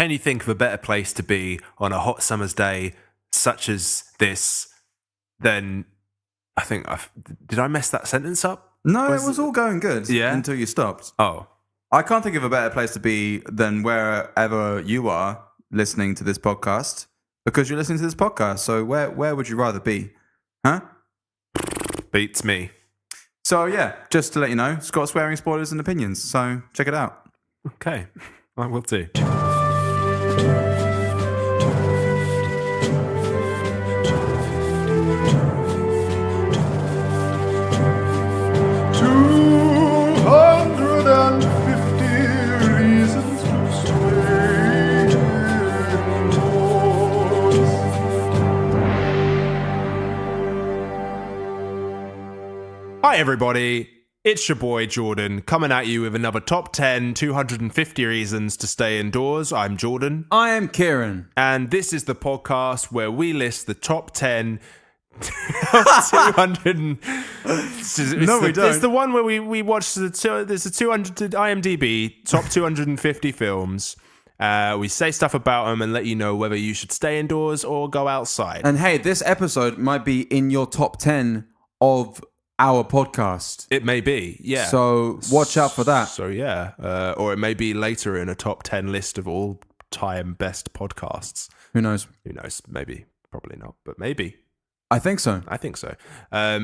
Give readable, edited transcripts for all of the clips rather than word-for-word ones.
can you think of a better place to be on a hot summer's day such as this than... I think did I mess that sentence up? No, it was all going good until you stopped. Oh. I can't think of a better place to be than wherever you are listening to this podcast, because you're listening to this podcast. So where would you rather be? Huh? Beats me. So yeah, just to let you know, it's got swearing, spoilers and opinions. So check it out. Okay, I will do. Hi everybody, it's your boy Jordan coming at you with another top 10 250 reasons to stay indoors. I'm Jordan. I am Keiran. And this is the podcast where we list the top 10 200 No, we don't. It's the one where we watch there's a 200 IMDb top 250 films. We say stuff about them and let you know whether you should stay indoors or go outside. And hey, this episode might be in your top 10 of our podcast. It may be, yeah. So watch out for that. So yeah, or it may be later in a top 10 list of all time best podcasts. Who knows? Who knows? Maybe, probably not, but maybe. I think so. I think so.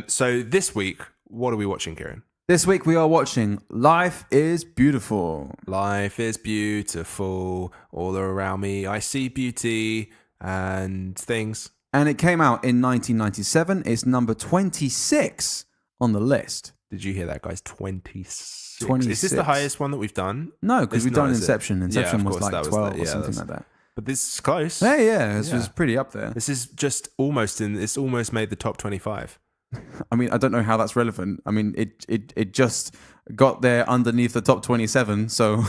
So this week, what are we watching, Keiran? This week we are watching Life is Beautiful. Life is beautiful. All around me, I see beauty and things. And it came out in 1997. It's number 26 on the list. Did you hear that, guys? 26. 26. Is this the highest one that we've done? No, because we've done not, Inception. Inception was course, like 12 or something like that. But this is close. Yeah, this was pretty up there. This is just it's almost made the top 25. I mean, I don't know how that's relevant. I mean, it just got there underneath the top 27, so...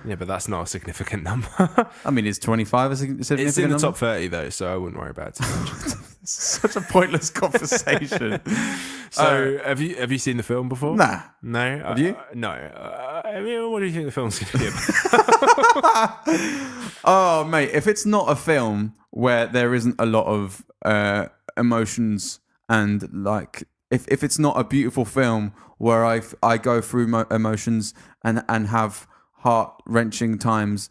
Yeah, but that's not a significant number. I mean, is 25 a significant number? It's in the top 30, though, so I wouldn't worry about it too much. Such a pointless conversation. So, have you seen the film before? Nah. No? Have you? No. I mean, what do you think the film's going to be about? Oh, mate, if it's not a film where there isn't a lot of emotions and, like, if it's not a beautiful film where I go through emotions and have heart-wrenching times,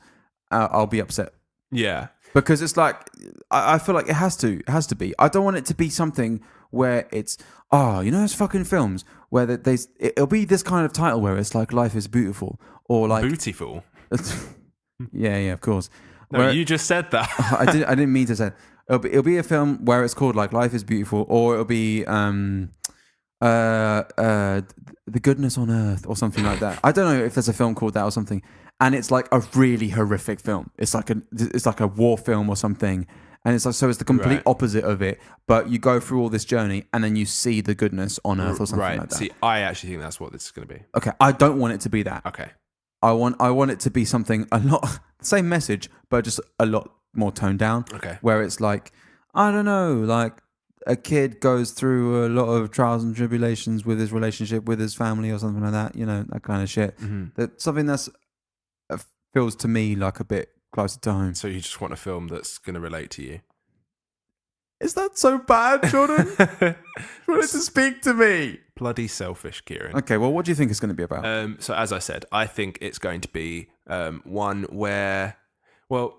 I'll be upset. Yeah. Because it's like, I feel like it has to be. I don't want it to be something where it's, those fucking films where it'll be this kind of title where it's like Life is Beautiful or like... Beautiful? Yeah, of course. No, where, you just said that. I didn't mean to say it. It'll be a film where it's called like Life is Beautiful, or it'll be The Goodness on Earth or something like that. I don't know if there's a film called that or something. And it's like a really horrific film. It's like a war film or something. And it's like, so it's the complete opposite of it. But you go through all this journey and then you see the goodness on Earth or something like that. See, I actually think that's what this is going to be. Okay, I don't want it to be that. Okay. I want it to be something a lot same message, but just a lot more toned down. Okay. Where it's like, I don't know, like a kid goes through a lot of trials and tribulations with his relationship with his family or something like that. You know, that kind of shit. Mm-hmm. That something that's feels to me like a bit closer to home. So you just want a film that's going to relate to you? Is that so bad, Jordan? You wanted to speak to me. Bloody selfish, Keiran. Okay, well, what do you think it's going to be about? So as I said, I think it's going to be one where, well,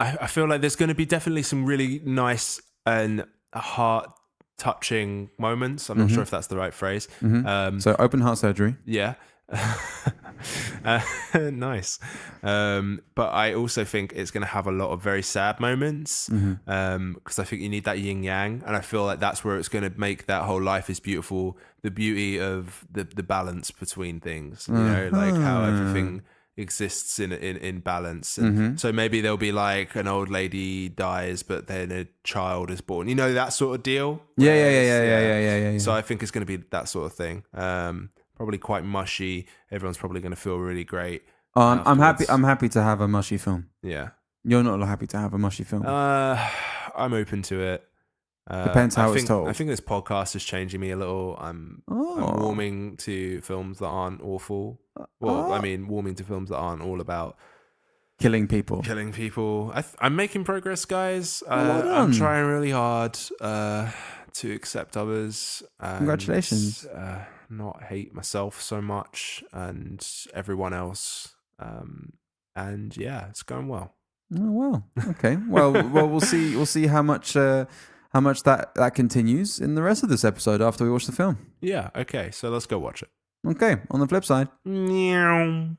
I feel like there's going to be definitely some really nice and heart-touching moments. I'm not sure if that's the right phrase. Mm-hmm. So open heart surgery. Yeah. Nice. But I also think it's going to have a lot of very sad moments because I think you need that yin yang, and I feel like that's where it's going to make that whole Life is Beautiful, the beauty of the balance between things, you know, like how everything exists in balance. And so maybe there'll be like an old lady dies but then a child is born, you know, that sort of deal. Yeah. So I think it's going to be that sort of thing. Probably quite mushy. Everyone's probably going to feel really great. I'm happy to have a mushy film. Yeah. You're not happy to have a mushy film. I'm open to it. Depends how it's told. I think this podcast is changing me a little. I'm warming to films that aren't awful. Well, I mean, warming to films that aren't all about killing people. Killing people. I'm making progress, guys. well done. I'm trying really hard to accept others. And, Congratulations. Not hate myself so much and everyone else. And yeah, it's going well. Oh well. Okay. Well, we'll see. We'll see how much that continues in the rest of this episode after we watch the film. Yeah. Okay. So let's go watch it. Okay. On the flip side. Meow.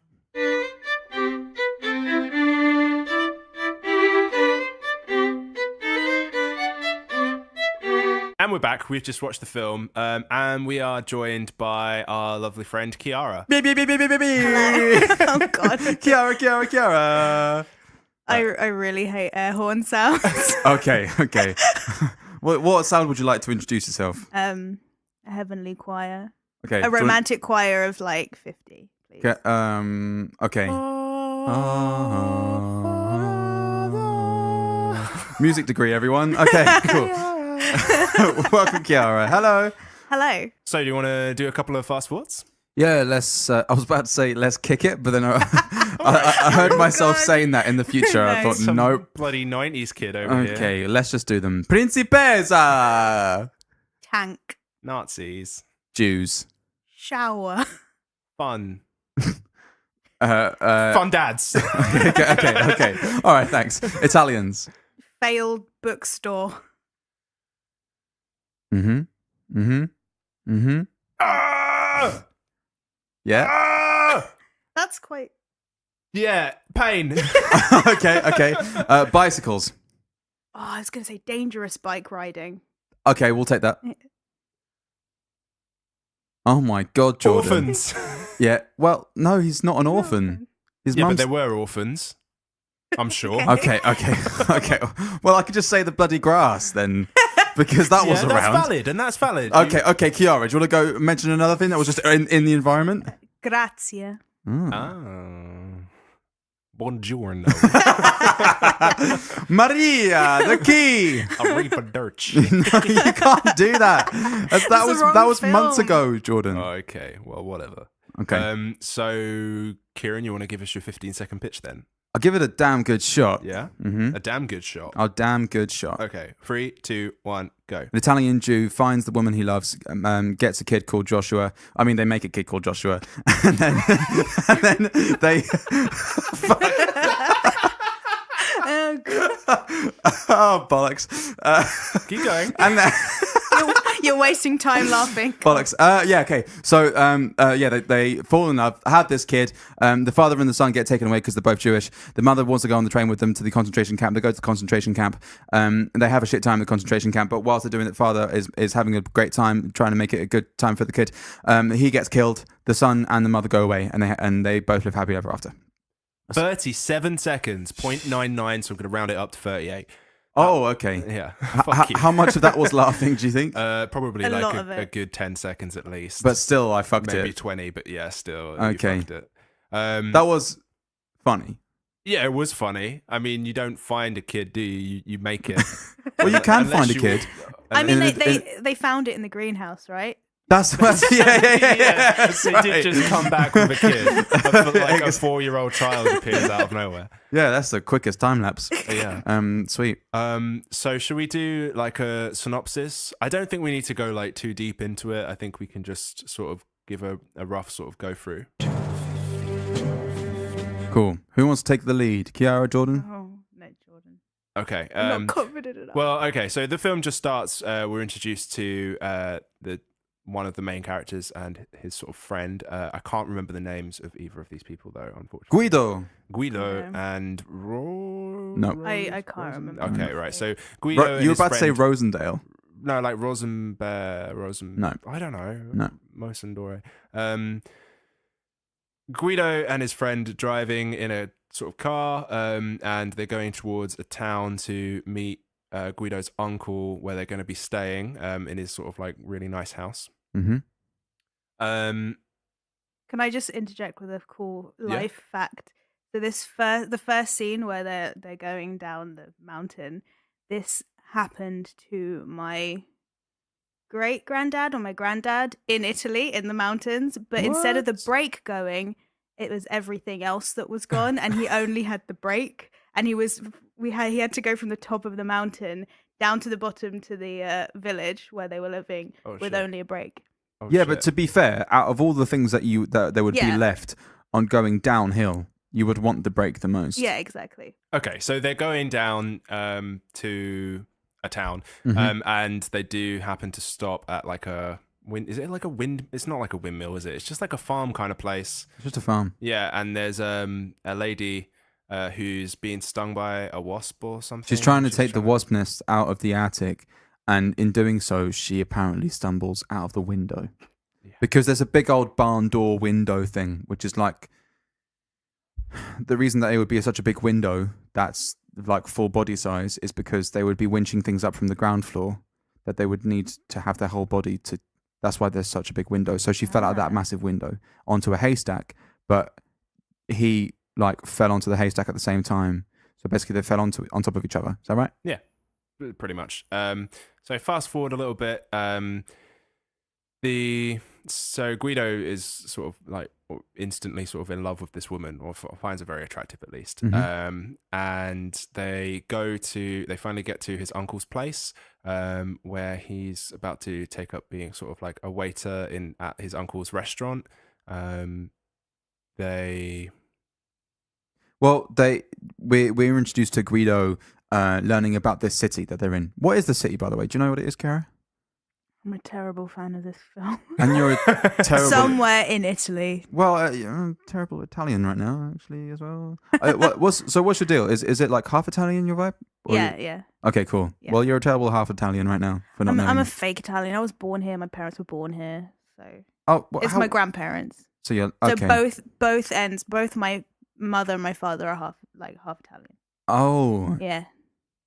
And we're back. We've just watched the film, and we are joined by our lovely friend Chiara. Beep, beep, beep, beep, beep, beep. Oh God. Chiara. I really hate air horn sounds. Okay. What sound would you like to introduce yourself? A heavenly choir. Okay. A romantic choir of like 50, please. Okay. Music degree, everyone. Okay, cool. Welcome, Chiara. Hello. Hello. So, do you want to do a couple of fast forwards? Yeah, let's. I was about to say let's kick it, but then I heard myself saying that in the future. I thought, Some nope. bloody 90s kid over here. Okay, let's just do them. Principes, Tank. Nazis. Jews, Shower. Fun. Fun. Fun dads. Okay. All right, thanks. Italians. Failed bookstore. Ah! Yeah. Ah! That's quite... Yeah, pain. Okay. Bicycles. Oh, I was going to say dangerous bike riding. Okay, we'll take that. Oh my God, Jordan. Orphans. Yeah. Well, no, he's not an orphan. His Yeah, but mum's... there were orphans. I'm sure. Okay. Well, I could just say the bloody grass then, because that was Yeah, around. that's valid. Okay, Chiara, do you want to go mention another thing that was just in the environment? Grazie. Oh. Buongiorno. Maria, the key. Arrivederci. No, you can't do that. That was months film. ago, Jordan. Okay, well, whatever. Okay. So, Kieran, you want to give us your 15-second pitch then? I'll give it a damn good shot. Yeah? Mm-hmm. A damn good shot. A damn good shot. Okay, 3, 2, 1, go. An Italian Jew finds the woman he loves, gets a kid called Joshua. I mean, they make a kid called Joshua. And then they... Oh, God. Oh, bollocks. Keep going. And then... You're wasting time laughing. Bollocks. Yeah, okay. So, they fall in love, have this kid. The father and the son get taken away because they're both Jewish. The mother wants to go on the train with them to the concentration camp. They go to the concentration camp. And they have a shit time at the concentration camp. But whilst they're doing it, the father is having a great time, trying to make it a good time for the kid. He gets killed. The son and the mother go away, and they both live happy ever after. 37 seconds, 0.99, so I'm going to round it up to 38. Oh, okay. Yeah. Fuck you. How much of that was laughing, do you think? Probably A lot like of a it. good 10 seconds at least. But still, I fucked Maybe it. 20, but yeah, still. Okay. You fucked it. That was funny. Yeah, it was funny. I mean, you don't find a kid, do you? You make it. Well, you can Unless find a you- kid. I mean, In- they found it in the greenhouse, right? That's yeah. So it did just come back with a kid. Like a 4-year-old child appears out of nowhere. Yeah, that's the quickest time lapse. Yeah. Sweet. So should we do like a synopsis? I don't think we need to go like too deep into it. I think we can just sort of give a rough sort of go through. Cool. Who wants to take the lead? Chiara, Jordan? Oh, no, Jordan. Okay. I'm not confident enough. Well, okay. So the film just starts. We're introduced to the one of the main characters and his sort of friend. I can't remember the names of either of these people though, unfortunately. Guido Yeah. and No. I can't remember. Okay, right. So Guido. and You were his about to say friend- Rosendale. No, like Rosenberg. No. I don't know. No. Mosendore. Guido and his friend driving in a sort of car, and they're going towards a town to meet Guido's uncle, where they're going to be staying in his sort of like really nice house. Mm-hmm. Can I just interject with a cool Yeah. life fact? So the first scene where they're going down the mountain, this happened to my great granddad or my granddad in Italy in the mountains, but instead of the What? brake going, it was everything else that was gone, and he only had the brake, and he had to go from the top of the mountain down to the bottom to the village where they were living with only a brake. Oh, Yeah, shit. but to be fair, out of all the things that there would be left on going downhill, you would want the brake the most. Yeah, exactly. Okay, so they're going down to a town, and they do happen to stop at like a wind. Is it like a wind? It's not like a windmill, is it? It's just like a farm kind of place. It's just a farm. Yeah, and there's a lady who's being stung by a wasp or something. She's trying to take the wasp nest out of the attic, and in doing so, she apparently stumbles out of the window. Yeah. Because there's a big old barn door window thing, which is like the reason that it would be such a big window that's like full body size is because they would be winching things up from the ground floor that they would need to have their whole body to. That's why there's such a big window. So she fell out of that massive window onto a haystack, but he like fell onto the haystack at the same time. So basically they fell on top of each other. Is that right? Yeah, pretty much. So fast forward a little bit. So Guido is sort of like instantly sort of in love with this woman, or finds her very attractive at least. And they finally get to his uncle's place, where he's about to take up being sort of like a waiter at his uncle's restaurant. We're introduced to Guido learning about this city that they're in. What is the city, by the way? Do you know what it is, Chiara? I'm a terrible fan of this film. And you're a terrible... Somewhere in Italy. Well, you're a terrible Italian right now, actually, as well. What's your deal? Is it like half Italian, your vibe? Yeah. Okay, cool. Yeah. Well, you're a terrible half Italian right now. I'm a fake Italian. I was born here. My parents were born here. So my grandparents. So you're okay. So both ends, both my mother and my father are half Italian. Oh. Yeah.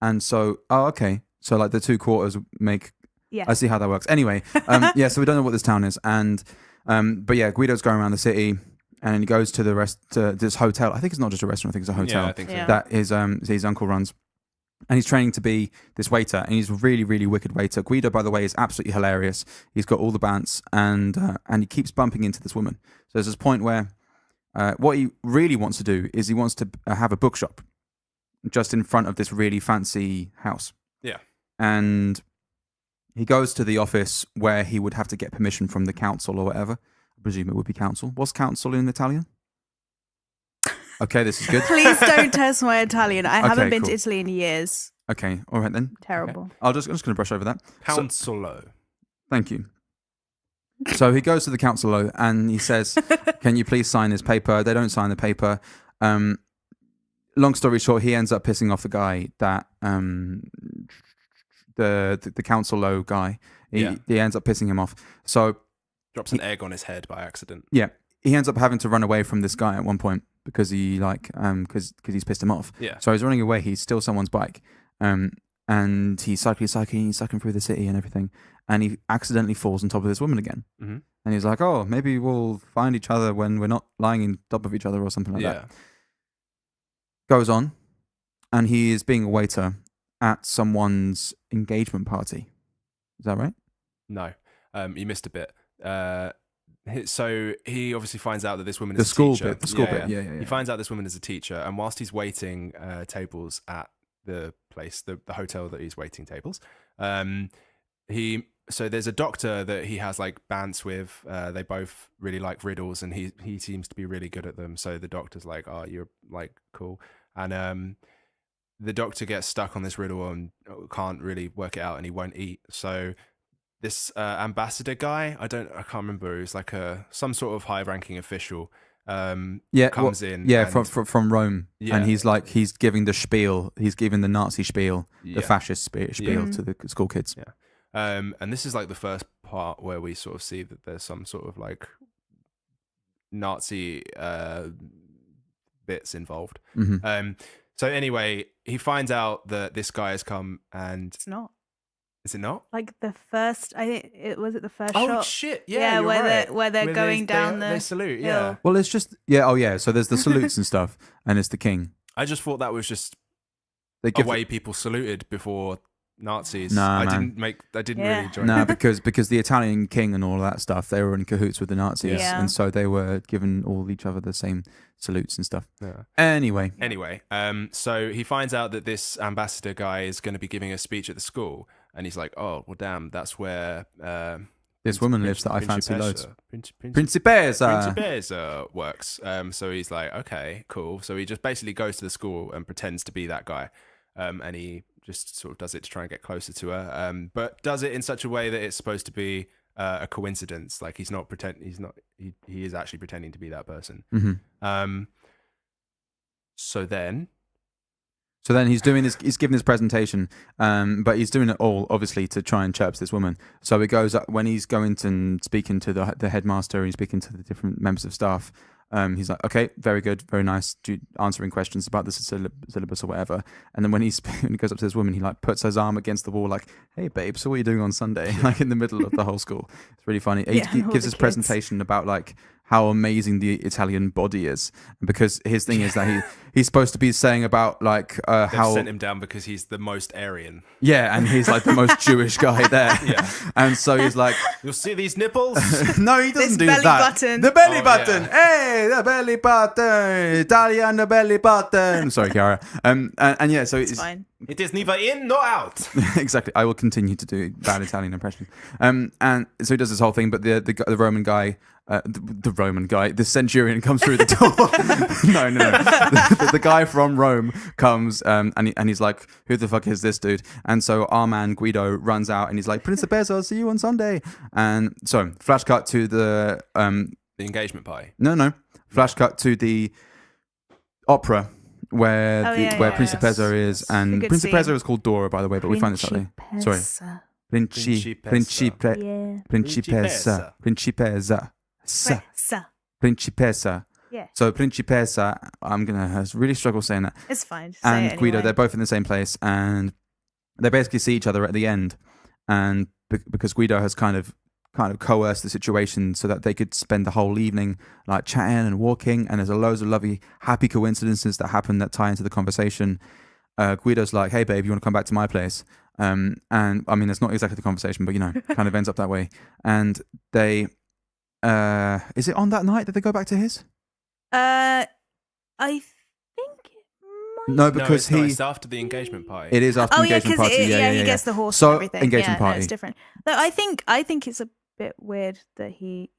And so, okay. So like the 2 quarters make... Yeah. I see how that works. Anyway, so we don't know what this town is. And, but yeah, Guido's going around the city and he goes to this hotel. I think it's not just a restaurant. I think it's a hotel. Yeah, I think so. That his uncle runs. And he's training to be this waiter, and he's a really, really wicked waiter. Guido, by the way, is absolutely hilarious. He's got all the bants, and he keeps bumping into this woman. So there's this point where what he really wants to do is he wants to have a bookshop just in front of this really fancy house. Yeah. And he goes to the office where he would have to get permission from the council or whatever. I presume it would be council. What's council in Italian? Okay, this is good. Please don't test my Italian. I haven't been to Italy in years. Okay, all right then. Terrible. Okay. I'm just going to brush over that. Councilo. Thank you. So he goes to the council and he says, "Can you please sign this paper?" They don't sign the paper. Long story short, he ends up pissing off the guy that the council guy. He ends up pissing him off. So drops an egg on his head by accident. Yeah, he ends up having to run away from this guy at one point because he because he's pissed him off. Yeah. So he's running away. He steals someone's bike. And he's cycling through the city and everything. And he accidentally falls on top of this woman again. Mm-hmm. And he's like, "Oh, maybe we'll find each other when we're not lying on top of each other," or something like that. Goes on, and he is being a waiter at someone's engagement party. Is that right? No, you missed a bit. So he obviously finds out that this woman is a teacher. The school bit. Yeah. He finds out this woman is a teacher, and whilst he's waiting tables at the place, the hotel that he's waiting tables, so there's a doctor that he has like bants with. They both really like riddles, and he seems to be really good at them. So the doctor's like, "Oh, you're like cool," and the doctor gets stuck on this riddle and can't really work it out, and he won't eat. So this ambassador guy, I can't remember. He was like some sort of high-ranking official. Comes in. Yeah, from Rome. Yeah. And he's giving the spiel. He's giving the Nazi spiel, the fascist spiel to the school kids. Yeah. And this is like the first part where we sort of see that there's some sort of like Nazi bits involved. Mm-hmm. So anyway, he finds out that this guy has come, and it's not. Is it not? Like the first, I think it was the first shot. Oh shit! Yeah, you're right. where they're going down the. They salute. hill. Yeah. Well, it's just So there's the salutes and stuff, and it's the king. I just thought that was just a way people saluted before Nazis. Nah, I man. didn't Yeah. really enjoy No, it. because the Italian king and all that stuff, they were in cahoots with the Nazis, Yeah. and so they were giving all each other the same salutes and stuff. Yeah. Anyway, So he finds out that this ambassador guy is going to be giving a speech at the school, and he's like, "Oh, well, damn, that's where this woman lives that I fancy loads. Principessa Principessa. works." So he's like, "Okay, cool." So he just basically goes to the school and pretends to be that guy, and he just sort of does it to try and get closer to her, but does it in such a way that it's supposed to be a coincidence. Like he is actually pretending to be that person. Mm-hmm. So then he's giving his presentation, but he's doing it all obviously to try and chirps this woman. So he goes up when he's going to and speaking to the headmaster and speaking to the different members of staff. He's like, okay, very good, very nice, answering questions about the syllabus or whatever. And then when he goes up to this woman, he like puts his arm against the wall, like, "Hey, babe, so what are you doing on Sunday?" Like in the middle of the whole school. It's really funny. He gives his presentation about like how amazing the Italian body is, because his thing is that he's supposed to be saying about like how sent him down because he's the most Aryan. Yeah, and he's like the most Jewish guy there. Yeah, and so he's like, "You'll see these nipples." No, he doesn't do belly that. Button. The belly Oh, button. yeah. Hey, the belly button. Italian belly button. Sorry, Chiara. And yeah, so It's fine. It is neither in nor out. Exactly. I will continue to do bad Italian impressions. And so he does this whole thing, but the Roman guy, the Roman guy, the centurion comes through the door. No. The guy from Rome comes, and he's like, "Who the fuck is this dude?" And so our man Guido runs out, and he's like, "Principessa, I'll see you on Sunday." And so flash cut to the The engagement party. No. Flash cut to the opera where Principessa is, and Principessa is called Dora, by the way, but we find this out later. Sorry, Principessa. Yeah. So Principessa, I'm gonna really struggle saying that. It's fine. Just And say it Guido, anyway. they're both in the same place, and they basically see each other at the end, and because Guido has kind of coerced the situation so that they could spend the whole evening like chatting and walking, and there's loads of lovely happy coincidences that happen that tie into the conversation. Guido's like, "Hey babe, you want to come back to my place?" And I mean, it's not exactly the conversation, but kind of ends up that way. And they is it on that night that they go back to his? I think it might. No, because it's after the engagement party. It is after the engagement party. He gets the horse So, and everything. engagement No, party. it's different. Though I think it's a bit weird that he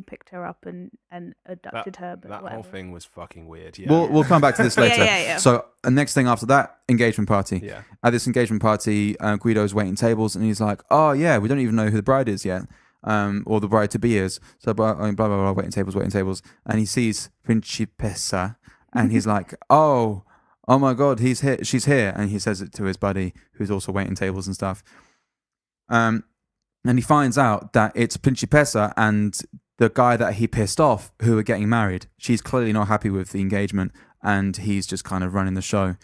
picked her up and abducted her. But that whatever. whole thing was fucking weird. Yeah. We'll come back to this later. Yeah. So the next thing after that, engagement party. Yeah. At this engagement party, Guido's waiting tables, and he's like, "Oh yeah, we don't even know who the bride is yet, or the bride to be is." So blah blah blah, waiting tables, and he sees Principessa, and he's like, "Oh my God, he's here, she's here," and he says it to his buddy, who's also waiting tables and stuff. And he finds out that it's Principessa and the guy that he pissed off who are getting married. She's clearly not happy with the engagement, and he's just kind of running the show.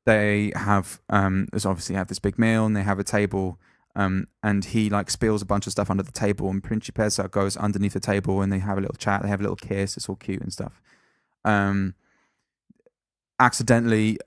They have obviously have this big meal, and they have a table, and he like spills a bunch of stuff under the table, and Principessa goes underneath the table, and they have a little chat, they have a little kiss, it's all cute and stuff. Accidentally,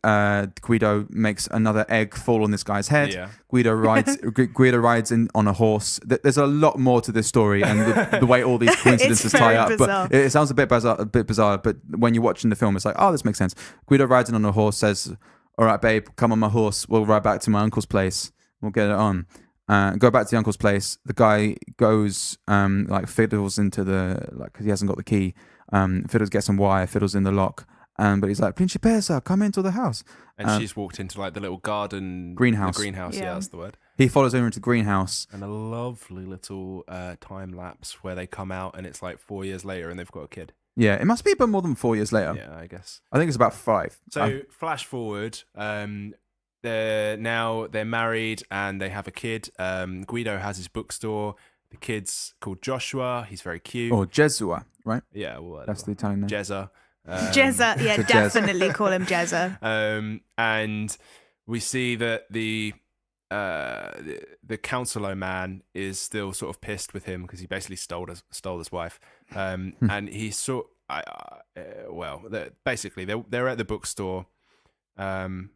Guido makes another egg fall on this guy's head. Yeah. Guido rides in on a horse. There's a lot more to this story, and the way all these coincidences tie up. Bizarre. But it sounds a bit bizarre. But when you're watching the film, it's like, oh, this makes sense. Guido rides in on a horse, says, "All right, babe, come on my horse. We'll ride back to my uncle's place. We'll get it on." Go back to the uncle's place. The guy goes, fiddles into because he hasn't got the key. Fiddles gets some wire. Fiddles in the lock. But he's like, "Principessa, come into the house." And she's walked into like the little garden greenhouse. The greenhouse, Yeah. that's the word. He follows her into the greenhouse. And a lovely little time lapse where they come out, and it's like 4 years later, and they've got a kid. Yeah, it must be about more than 4 years later. Yeah, I guess. I think it's about 5. So flash forward, they're married and they have a kid. Guido has his bookstore. The kid's called Joshua. He's very cute. Or Jesua, right? Yeah, well, That's the Italian name. Jezza. Jezza, yeah, to Jez. definitely call him Jezza. And we see that the counselor man is still sort of pissed with him because he basically stole his wife. And he basically they're at the bookstore, and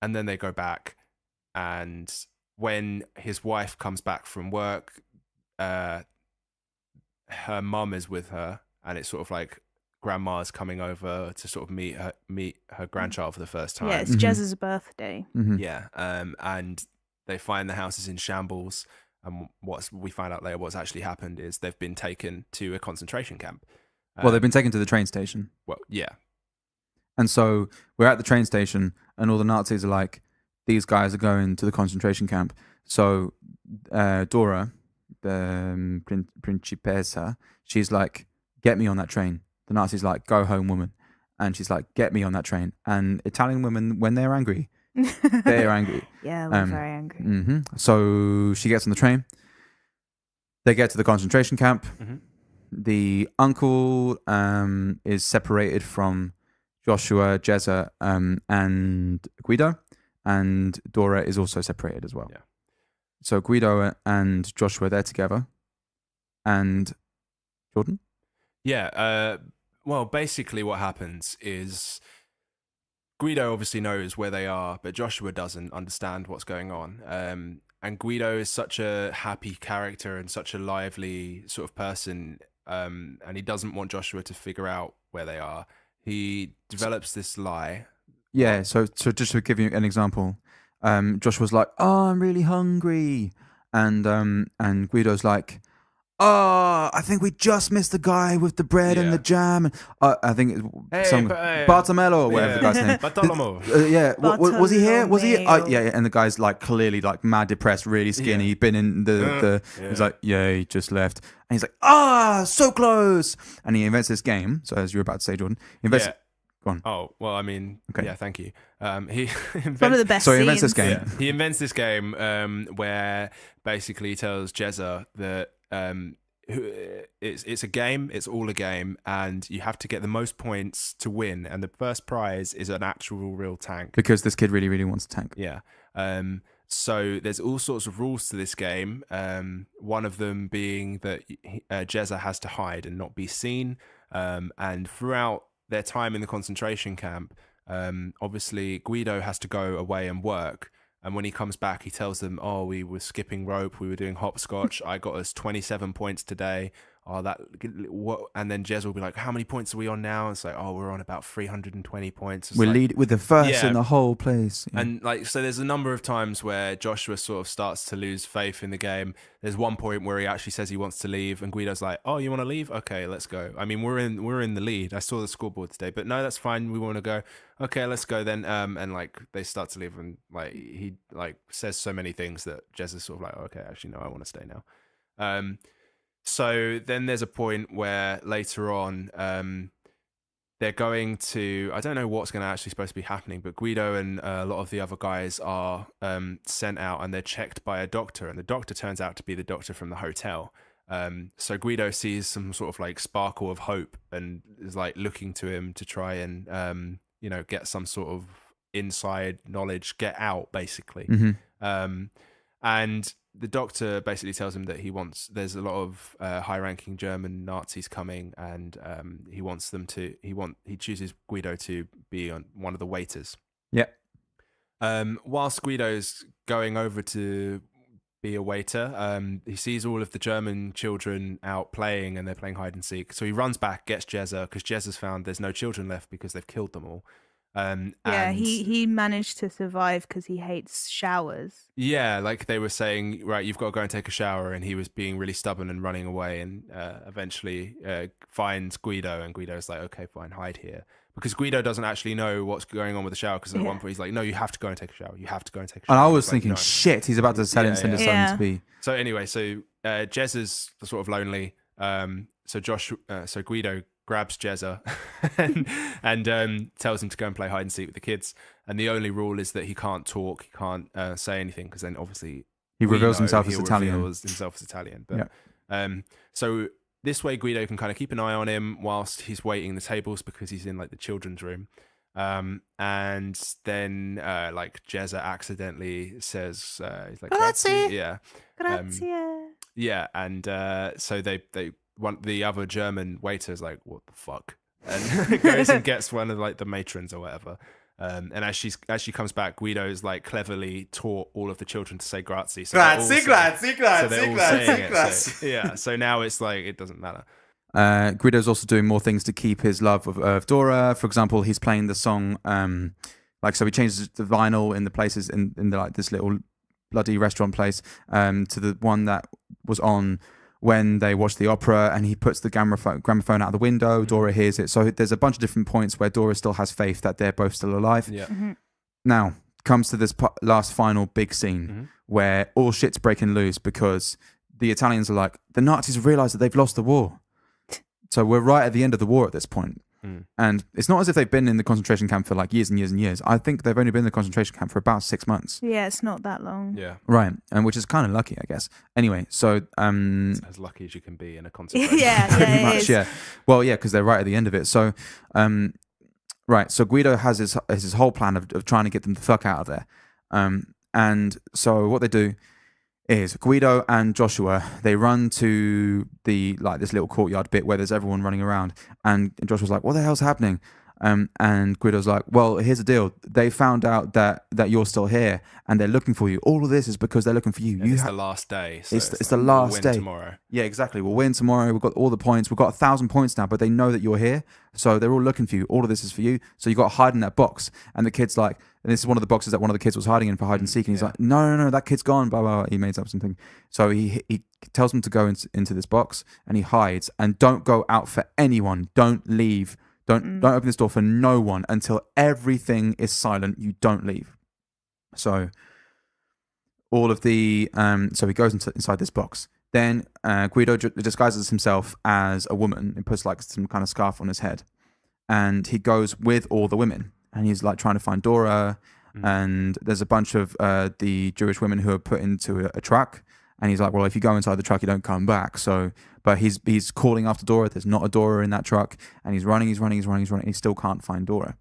then they go back, and when his wife comes back from work, her mum is with her, and it's sort of like grandma's coming over to sort of meet her grandchild for the first time. Yeah, it's Jez's birthday. Yeah, and they find the house is in shambles, and we find out later what's actually happened is they've been taken to a concentration camp. Well, they've been taken to the train station. Well, yeah. And so we're at the train station, and all the Nazis are like, these guys are going to the concentration camp. So Dora, the Principessa, she's like, get me on that train. The Nazis like, go home, woman. And she's like, get me on that train. And Italian women, when they're angry, they're angry. Yeah, we're very angry. So she gets on the train. They get to the concentration camp. The uncle is separated from Joshua, Jezza, and Guido. And Dora is also separated as well. Yeah. So Guido and Joshua, they're together. And Jordan? Yeah. Well, basically what happens is Guido obviously knows where they are, but Joshua doesn't understand what's going on. And Guido is such a happy character and such a lively sort of person, and he doesn't want Joshua to figure out where they are. He develops this lie. Yeah, so just to give you an example, Joshua's like, "Oh, I'm really hungry," and Guido's like, "Oh, I think we just missed the guy with the bread and the jam." I think it's Bartolomeo or whatever the guy's name. Bartolomeo. Yeah, was he here? Was he? Yeah, and the guy's like clearly like mad depressed, really skinny. He'd been in the. He's like, yeah, he just left, and he's like, so close. And he invents this game. So as you were about to say, Jordan, he invents. Yeah. Go on. Oh, well, I mean, okay. Yeah, thank you. He one of the best. So he invents this game. Yeah. He invents this game where basically he tells Jezza that it's a game, it's all a game, and you have to get the most points to win, and the first prize is an actual real tank. Because this kid really, really wants a tank. Yeah. So there's all sorts of rules to this game. One of them being that Jezza has to hide and not be seen, and throughout their time in the concentration camp, obviously Guido has to go away and work, and when he comes back he tells them, oh, we were skipping rope, we were doing hopscotch, I got us 27 points today. And then Jez will be like, how many points are we on now? It's like, oh, we're on about 320 points. We lead with the first in the whole place. Yeah. And like, so there's a number of times where Joshua sort of starts to lose faith in the game. There's one point where he actually says he wants to leave, and Guido's like, oh, you want to leave? Okay, let's go. I mean, we're in the lead. I saw the scoreboard today, but no, that's fine. We want to go. Okay, let's go then. And like they start to leave, and like he like says so many things that Jez is sort of like, okay, actually no, I want to stay now. So then there's a point where later on, they're going to, I don't know what's going to actually supposed to be happening, but Guido and a lot of the other guys are sent out, and they're checked by a doctor, and the doctor turns out to be the doctor from the hotel. So Guido sees some sort of like sparkle of hope and is like looking to him to try and, get some sort of inside knowledge, get out basically. And the doctor basically tells him that there's a lot of high-ranking German Nazis coming, and he chooses Guido to be on one of the waiters. Yeah. Whilst Guido's going over to be a waiter, he sees all of the German children out playing, and they're playing hide and seek. So he runs back, gets Jezza, because Jezza's found there's no children left because they've killed them all. He managed to survive because he hates showers. Yeah, like they were saying, right, you've got to go and take a shower, and he was being really stubborn and running away, and eventually finds Guido, and Guido's like, okay, fine, hide here, because Guido doesn't actually know what's going on with the shower, because at one point he's like, no, you have to go and take a shower, you have to go and take a shower. And I was like, thinking, no. shit, he's about to send his son to be. So anyway, Jez is sort of lonely, so Guido grabs Jezza and tells him to go and play hide and seek with the kids. And the only rule is that he can't talk, he can't say anything, because then obviously he reveals himself as Italian. But so this way Guido can kind of keep an eye on him whilst he's waiting the tables, because he's in like the children's room. And then like Jezza accidentally says, he's like, grazie. Yeah. Grazie. Yeah, and so they the other German waiter's like, what the fuck? And goes and gets one of like the matrons or whatever. And as she comes back, Guido's like cleverly taught all of the children to say grazie. So they're all saying it. So, yeah. So now it's like it doesn't matter. Guido's also doing more things to keep his love of Dora. For example, he's playing the song. So he changes the vinyl in the places in the, like this little bloody restaurant place to the one that was on when they watched the opera, and he puts the gramophone out the window. Dora hears it. So there's a bunch of different points where Dora still has faith that they're both still alive. Yeah. Now comes to this last final big scene where all shit's breaking loose because the Italians are like, the Nazis have realized that they've lost the war. So we're right at the end of the war at this point. And it's not as if they've been in the concentration camp for like years and years and years. I think they've only been in the concentration camp for about 6 months. Yeah, it's not that long. Yeah. Right. And which is kind of lucky, I guess. Anyway, so it's as lucky as you can be in a concentration yeah, pretty much, yeah. Well, yeah, because they're right at the end of it. So right, so Guido has his whole plan of trying to get them the fuck out of there. And so what they do is Guido and Joshua, they run to the like this little courtyard bit where there's everyone running around, and Joshua's like, what the hell's happening? And Guido's like, well, here's the deal. They found out that you're still here and they're looking for you. All of this is because they're looking for you. It's the last day. So it's the last we'll day. Tomorrow. Yeah, exactly. We'll win tomorrow. We've got all the points. We've got 1,000 points now, but they know that you're here. So they're all looking for you. All of this is for you. So you got to hide in that box. And the kid's like, and this is one of the boxes that one of the kids was hiding in for hide and seek. And he's like, no, that kid's gone. Blah, blah, blah. He made up something. So he tells them to go into this box and he hides and don't go out for anyone. Don't leave. Don't open this door for no one until everything is silent. You don't leave. So all of the so he goes inside this box. Then Guido disguises himself as a woman and puts like some kind of scarf on his head, and he goes with all the women, and he's like trying to find Dora. And there's a bunch of the Jewish women who are put into a truck. And he's like, well, if you go inside the truck, you don't come back. So, but he's calling after Dora. There's not a Dora in that truck. And he's running. He still can't find Dora.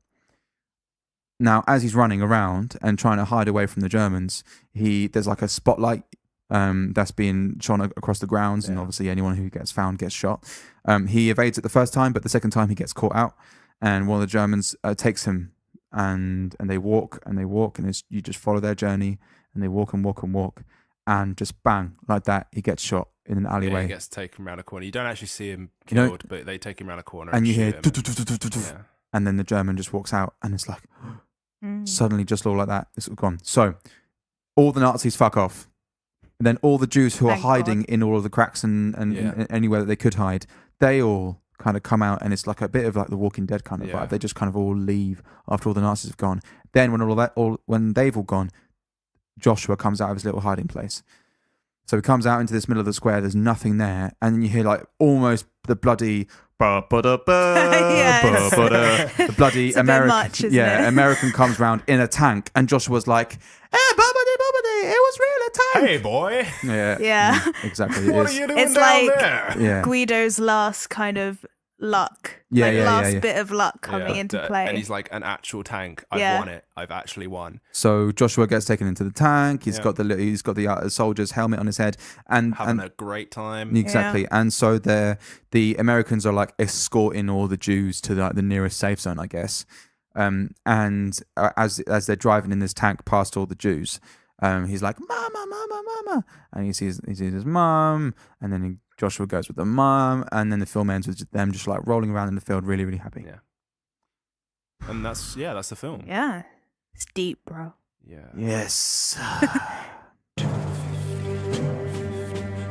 Now, as he's running around and trying to hide away from the Germans, there's like a spotlight that's being shone across the grounds. And obviously anyone who gets found gets shot. He evades it the first time, but the second time he gets caught out. And one of the Germans takes him and they walk. And you just follow their journey. And they walk and walk and walk. And just bang, like that, he gets shot in an alleyway. Yeah, he gets taken around a corner. You don't actually see him killed, but they take him around a corner. And you hear, and then the German just walks out, and it's like, suddenly, just all like that, it's gone. So, all the Nazis fuck off. And then all the Jews who are hiding in all of the cracks and anywhere that they could hide, they all kind of come out, and it's like a bit of like the Walking Dead kind of vibe. They just kind of all leave after all the Nazis have gone. Then when they've all gone, Joshua comes out of his little hiding place. So he comes out into this middle of the square. There's nothing there. And then you hear like almost the bloody the bloody American. American comes round in a tank. And Joshua's like, hey, it was real a tank. Hey, boy. Yeah. Exactly. What are you doing it's down like there? Yeah. Guido's last kind of luck. Bit of luck coming into play. And he's like an actual tank. I've won it. I've actually won. So Joshua gets taken into the tank. He's got the soldier's helmet on his head and having a great time. Exactly. And so the Americans are like escorting all the Jews to the nearest safe zone, I guess. And as they're driving in this tank past all the Jews, he's like, mama, mama, mama, and he sees his mom, and then Joshua goes with the mom, and then the film ends with them just like rolling around in the field, really, really happy. Yeah. And that's the film. Yeah. It's deep, bro. Yeah. Yes.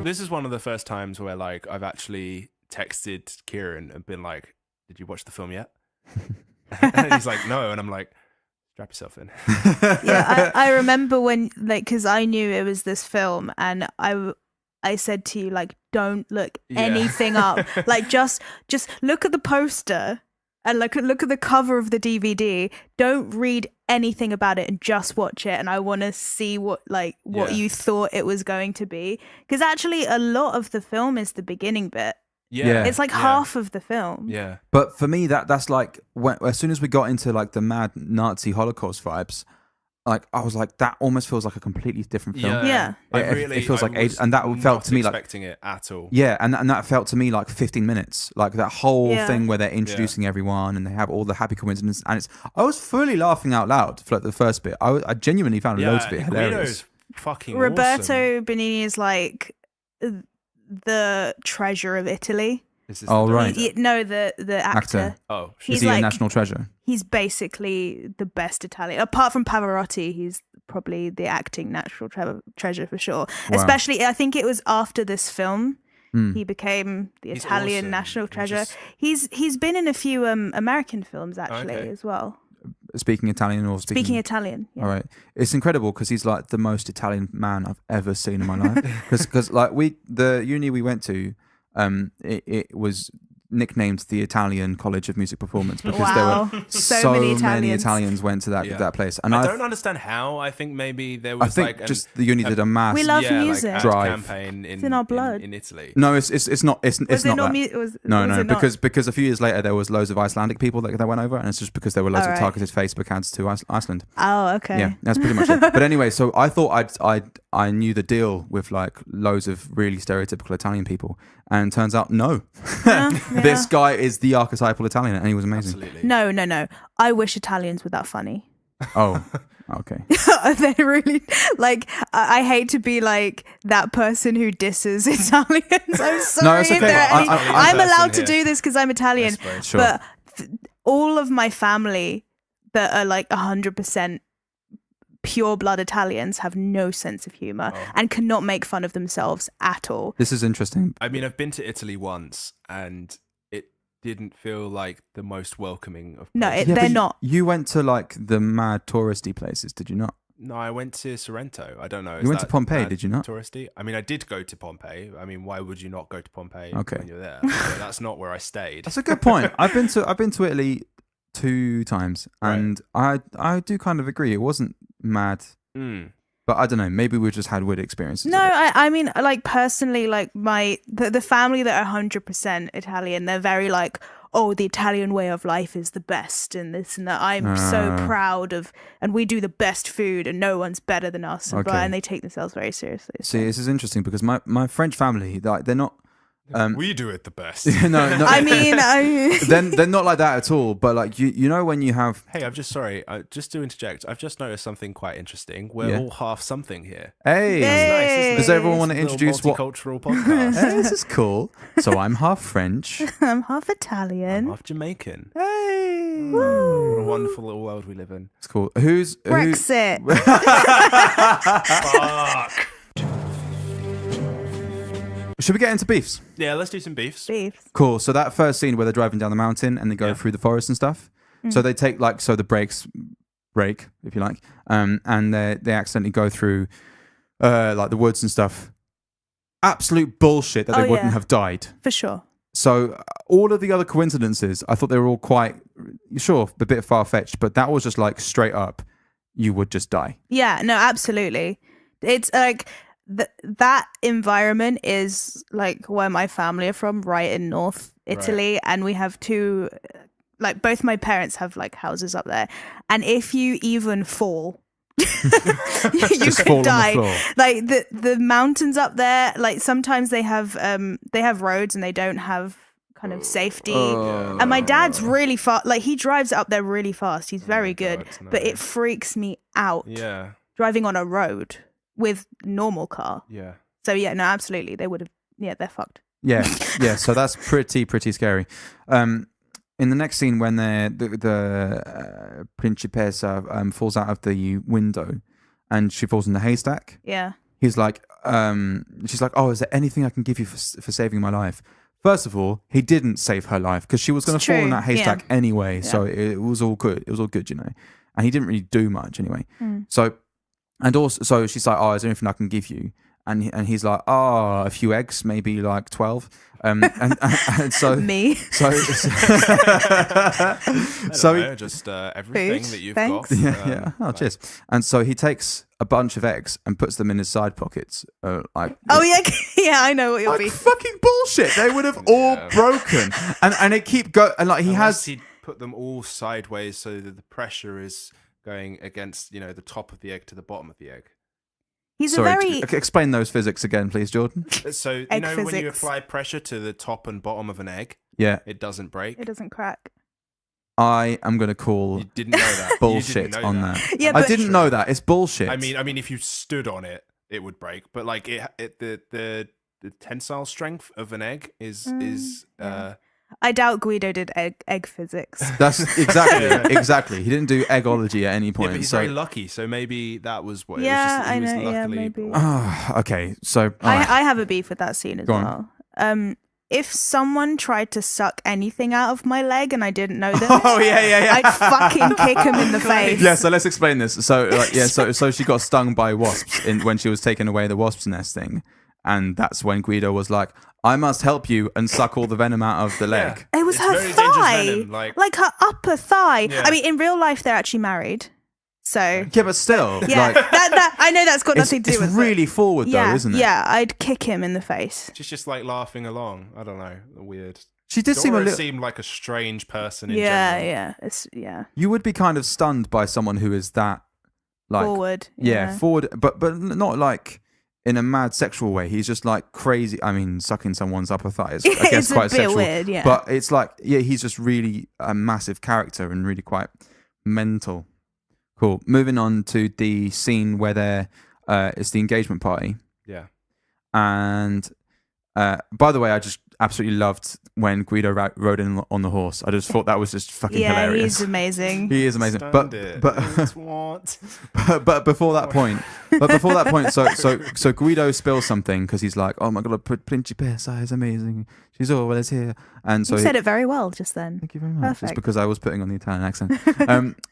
This is one of the first times where like I've actually texted Keiran and been like, did you watch the film yet? And he's like, no. And I'm like, strap yourself in. Yeah, I remember when, like, because I knew it was this film, and I said to you, like, don't look anything up. Like, just look at the poster and look at the cover of the DVD. Don't read anything about it and just watch it. And I want to see what you thought it was going to be, because actually a lot of the film is the beginning bit. Yeah. It's like half of the film. Yeah. But for me, that's like as soon as we got into like the mad Nazi Holocaust vibes, like I was like, that almost feels like a completely different film. Yeah. It feels like and that felt to me like expecting it at all. Yeah, and that felt to me like 15 minutes, like that whole Yeah. thing where they're introducing everyone and they have all the happy coincidence, and I was fully laughing out loud for like the first bit. I genuinely found loads of it hilarious. Guido's fucking Roberto awesome. Benigni is like the treasure of Italy. Is this Oh, the right. director? No, the actor. Oh, He's Is he a like- national treasure? He's basically the best Italian. Apart from Pavarotti, he's probably the acting natural treasure for sure. Wow. Especially, I think it was after this film Mm. he became the He's Italian awesome. national He's treasure. just- He's been in a few American films actually Okay. as well. Speaking Italian or Speaking Italian. Yeah. All right, it's incredible because he's like the most Italian man I've ever seen in my life. Because like the uni we went to, it was nicknamed the Italian College of Music Performance because Wow. there were So many Italians. Italians went to that place, and I don't understand how. I think maybe there was I think like just the uni did a mass. We love yeah, music. like ad Drive. campaign It's in our blood. in Italy. No, it's not. It's Was it not not? that. Was No, was no, it not? because a few years later there was loads of Icelandic people that went over, and it's just because there were loads of Alright. targeted Facebook ads to Iceland. Oh, okay. Yeah, that's pretty much it. But anyway, so I thought I knew the deal with like loads of really stereotypical Italian people, and turns out no, Yeah, this yeah. guy is the archetypal Italian, and he was amazing. Absolutely. No. I wish Italians were that funny. Oh, okay. They really like. I hate to be like that person who disses Italians. I'm sorry. it's if okay. there are any- I'm I'm allowed person to here. do this because I'm Italian. That's Sure. But all of my family that are like 100% pure blood Italians have no sense of humor Oh. and cannot make fun of themselves at all. This is interesting. I mean, I've been to Italy once, and it didn't feel like the most welcoming of. No, places. they're but not. You went to like the mad touristy places, did you not? No, I went to Sorrento. I don't know. You went to Pompeii, did you not? Touristy. I mean, I did go to Pompeii. I mean, why would you not go to Pompeii Okay. when you're there? So that's not where I stayed. That's a good point. I've been to Italy 2 times, and I do kind of agree. It wasn't mad, Mm. but I don't know. Maybe we just had weird experiences. No, of it. I mean, like personally, like the family that are 100% Italian, they're very like, oh, the Italian way of life is the best, and this and that. I'm so proud of, and we do the best food, and no one's better than us, and, blah, Okay. and they take themselves very seriously. See, this is interesting because my French family, like, they're not. We do it the best. no, I mean, they're not like that at all. But like you know when you have Hey, I'm just sorry. Just to interject, I've just noticed something quite interesting. We're Yeah. all half something here. hey, Hey. Nice, isn't it? does everyone want to It's a little introduce what? multicultural podcast? Hey, this is cool. So I'm half French. I'm half I'm Italian. half Jamaican. Hey, What a wonderful little world we live in. it's cool. Who's Brexit. Fuck. Should we get into beefs? Yeah, let's do some beefs. Beef. Cool. So that first scene where they're driving down the mountain and they go Yeah. through the forest and stuff. Mm. So they take the brakes break, if you like, and they accidentally go through like the woods and stuff. Absolute bullshit that Oh, they wouldn't yeah. have died. For sure. So all of the other coincidences, I thought they were all quite sure a bit far fetched, but that was just like straight up, you would just die. Yeah, no, absolutely. It's like that environment is like where my family are from, right in North Italy, and we have two, like both my parents have like houses up there, and if you even fall, you Just could fall on the die. floor. Like the mountains up there, like sometimes they have roads and they don't have kind of safety. And my dad's really fast, like he drives up there really fast. He's very good, God, no. but it freaks me out Yeah, driving on a road with normal car. yeah. So yeah, no, absolutely, they would have. Yeah, they're fucked. Yeah. So that's pretty scary. In the next scene, when the Principessa falls out of the window and she falls in the haystack, Yeah, he's like, she's like, oh, is there anything I can give you for saving my life? First of all, he didn't save her life because she was going to fall in true, that haystack yeah. anyway. So it was all good. It was all good, you know. And he didn't really do much anyway. So she's like, oh, is there anything I can give you? And he's like, oh, a few eggs, maybe like 12. And so me. so So just everything Food, that you've thanks. got. yeah. Oh, cheers. And so he takes a bunch of eggs and puts them in his side pockets, like. Oh yeah, yeah, I know what you'll Like be. fucking bullshit. They would have all broken, and it keep go and like he Unless has. he put them all sideways so that the pressure is going against, the top of the egg to the bottom of the egg. He's Sorry, a very explain those physics again, please, Jordan. So, you Egg know, when you physics. apply pressure to the top and bottom of an egg, Yeah, it doesn't break. it doesn't crack. I am going to call You didn't know that. You bullshit didn't know on that. Yeah, I but- didn't know that. It's bullshit. I mean, if you stood on it, it would break. But like the tensile strength of an egg is I doubt Guido did egg physics. That's exactly Yeah. exactly. He didn't do eggology at any yeah, point. but he's so, very lucky. So maybe that was what. Yeah, it was just, I he was know, yeah, luckily. maybe. okay, so all right. I have a beef with that scene as Go on. well. If someone tried to suck anything out of my leg and I didn't know them, oh yeah. I'd fucking kick him in the face. Yeah, so let's explain this. So so she got stung by wasps when she was taking away the wasp's nest thing, and that's when Guido was like, "I must help you and suck all the venom out of the leg." It was It's her very dangerous thigh, venom, like her upper thigh. Yeah. I mean, in real life, they're actually married, so Yeah, but still, yeah, like, that I know that's got nothing to do it's with really forward it. though, Yeah, isn't it? yeah, I'd kick him in the face. She's just like laughing along. I don't know. Weird. She did seem a Dora little. seemed like a strange person. In Yeah, general. yeah, You would be kind of stunned by someone who is that, like, forward. yeah, forward, but not like in a mad sexual way. He's just like crazy. I mean, sucking someone's upper thigh is, I guess, It's a quite bit sexual. weird, yeah. But it's like, yeah, he's just really a massive character and really quite mental. Cool. Moving on to the scene where it's the engagement party. Yeah. And by the way, I just absolutely loved when Guido rode in on the horse. I just thought that was just fucking Yeah, hilarious. he's amazing. He is amazing. Stunned it. It's what? But before that point, so Guido spills something because he's like, "Oh my god, Principessa is amazing. She's always here." And so You said it very well just then. thank you very much. It's Perfect. because I was putting on the Italian accent.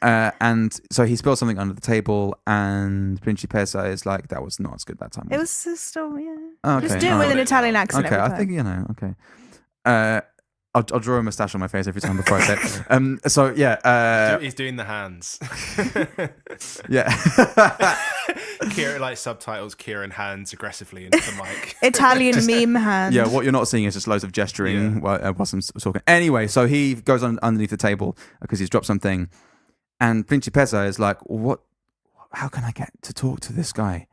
And so he spills something under the table, and Principessa is like, "That was not as good that time." It was just still, yeah. Okay, Just do it with alright. an Italian accent. Okay, every I time. think okay. I'll draw a mustache on my face every time before I say it. So yeah, He's doing the hands. yeah. Kieran, like subtitles, Kieran hands aggressively into the mic. Italian meme hand. Yeah, what you're not seeing is just loads of gesturing Yeah. whilst I'm talking. Anyway, so he goes underneath the table because he's dropped something, and Principessa is like, "What? How can I get to talk to this guy?"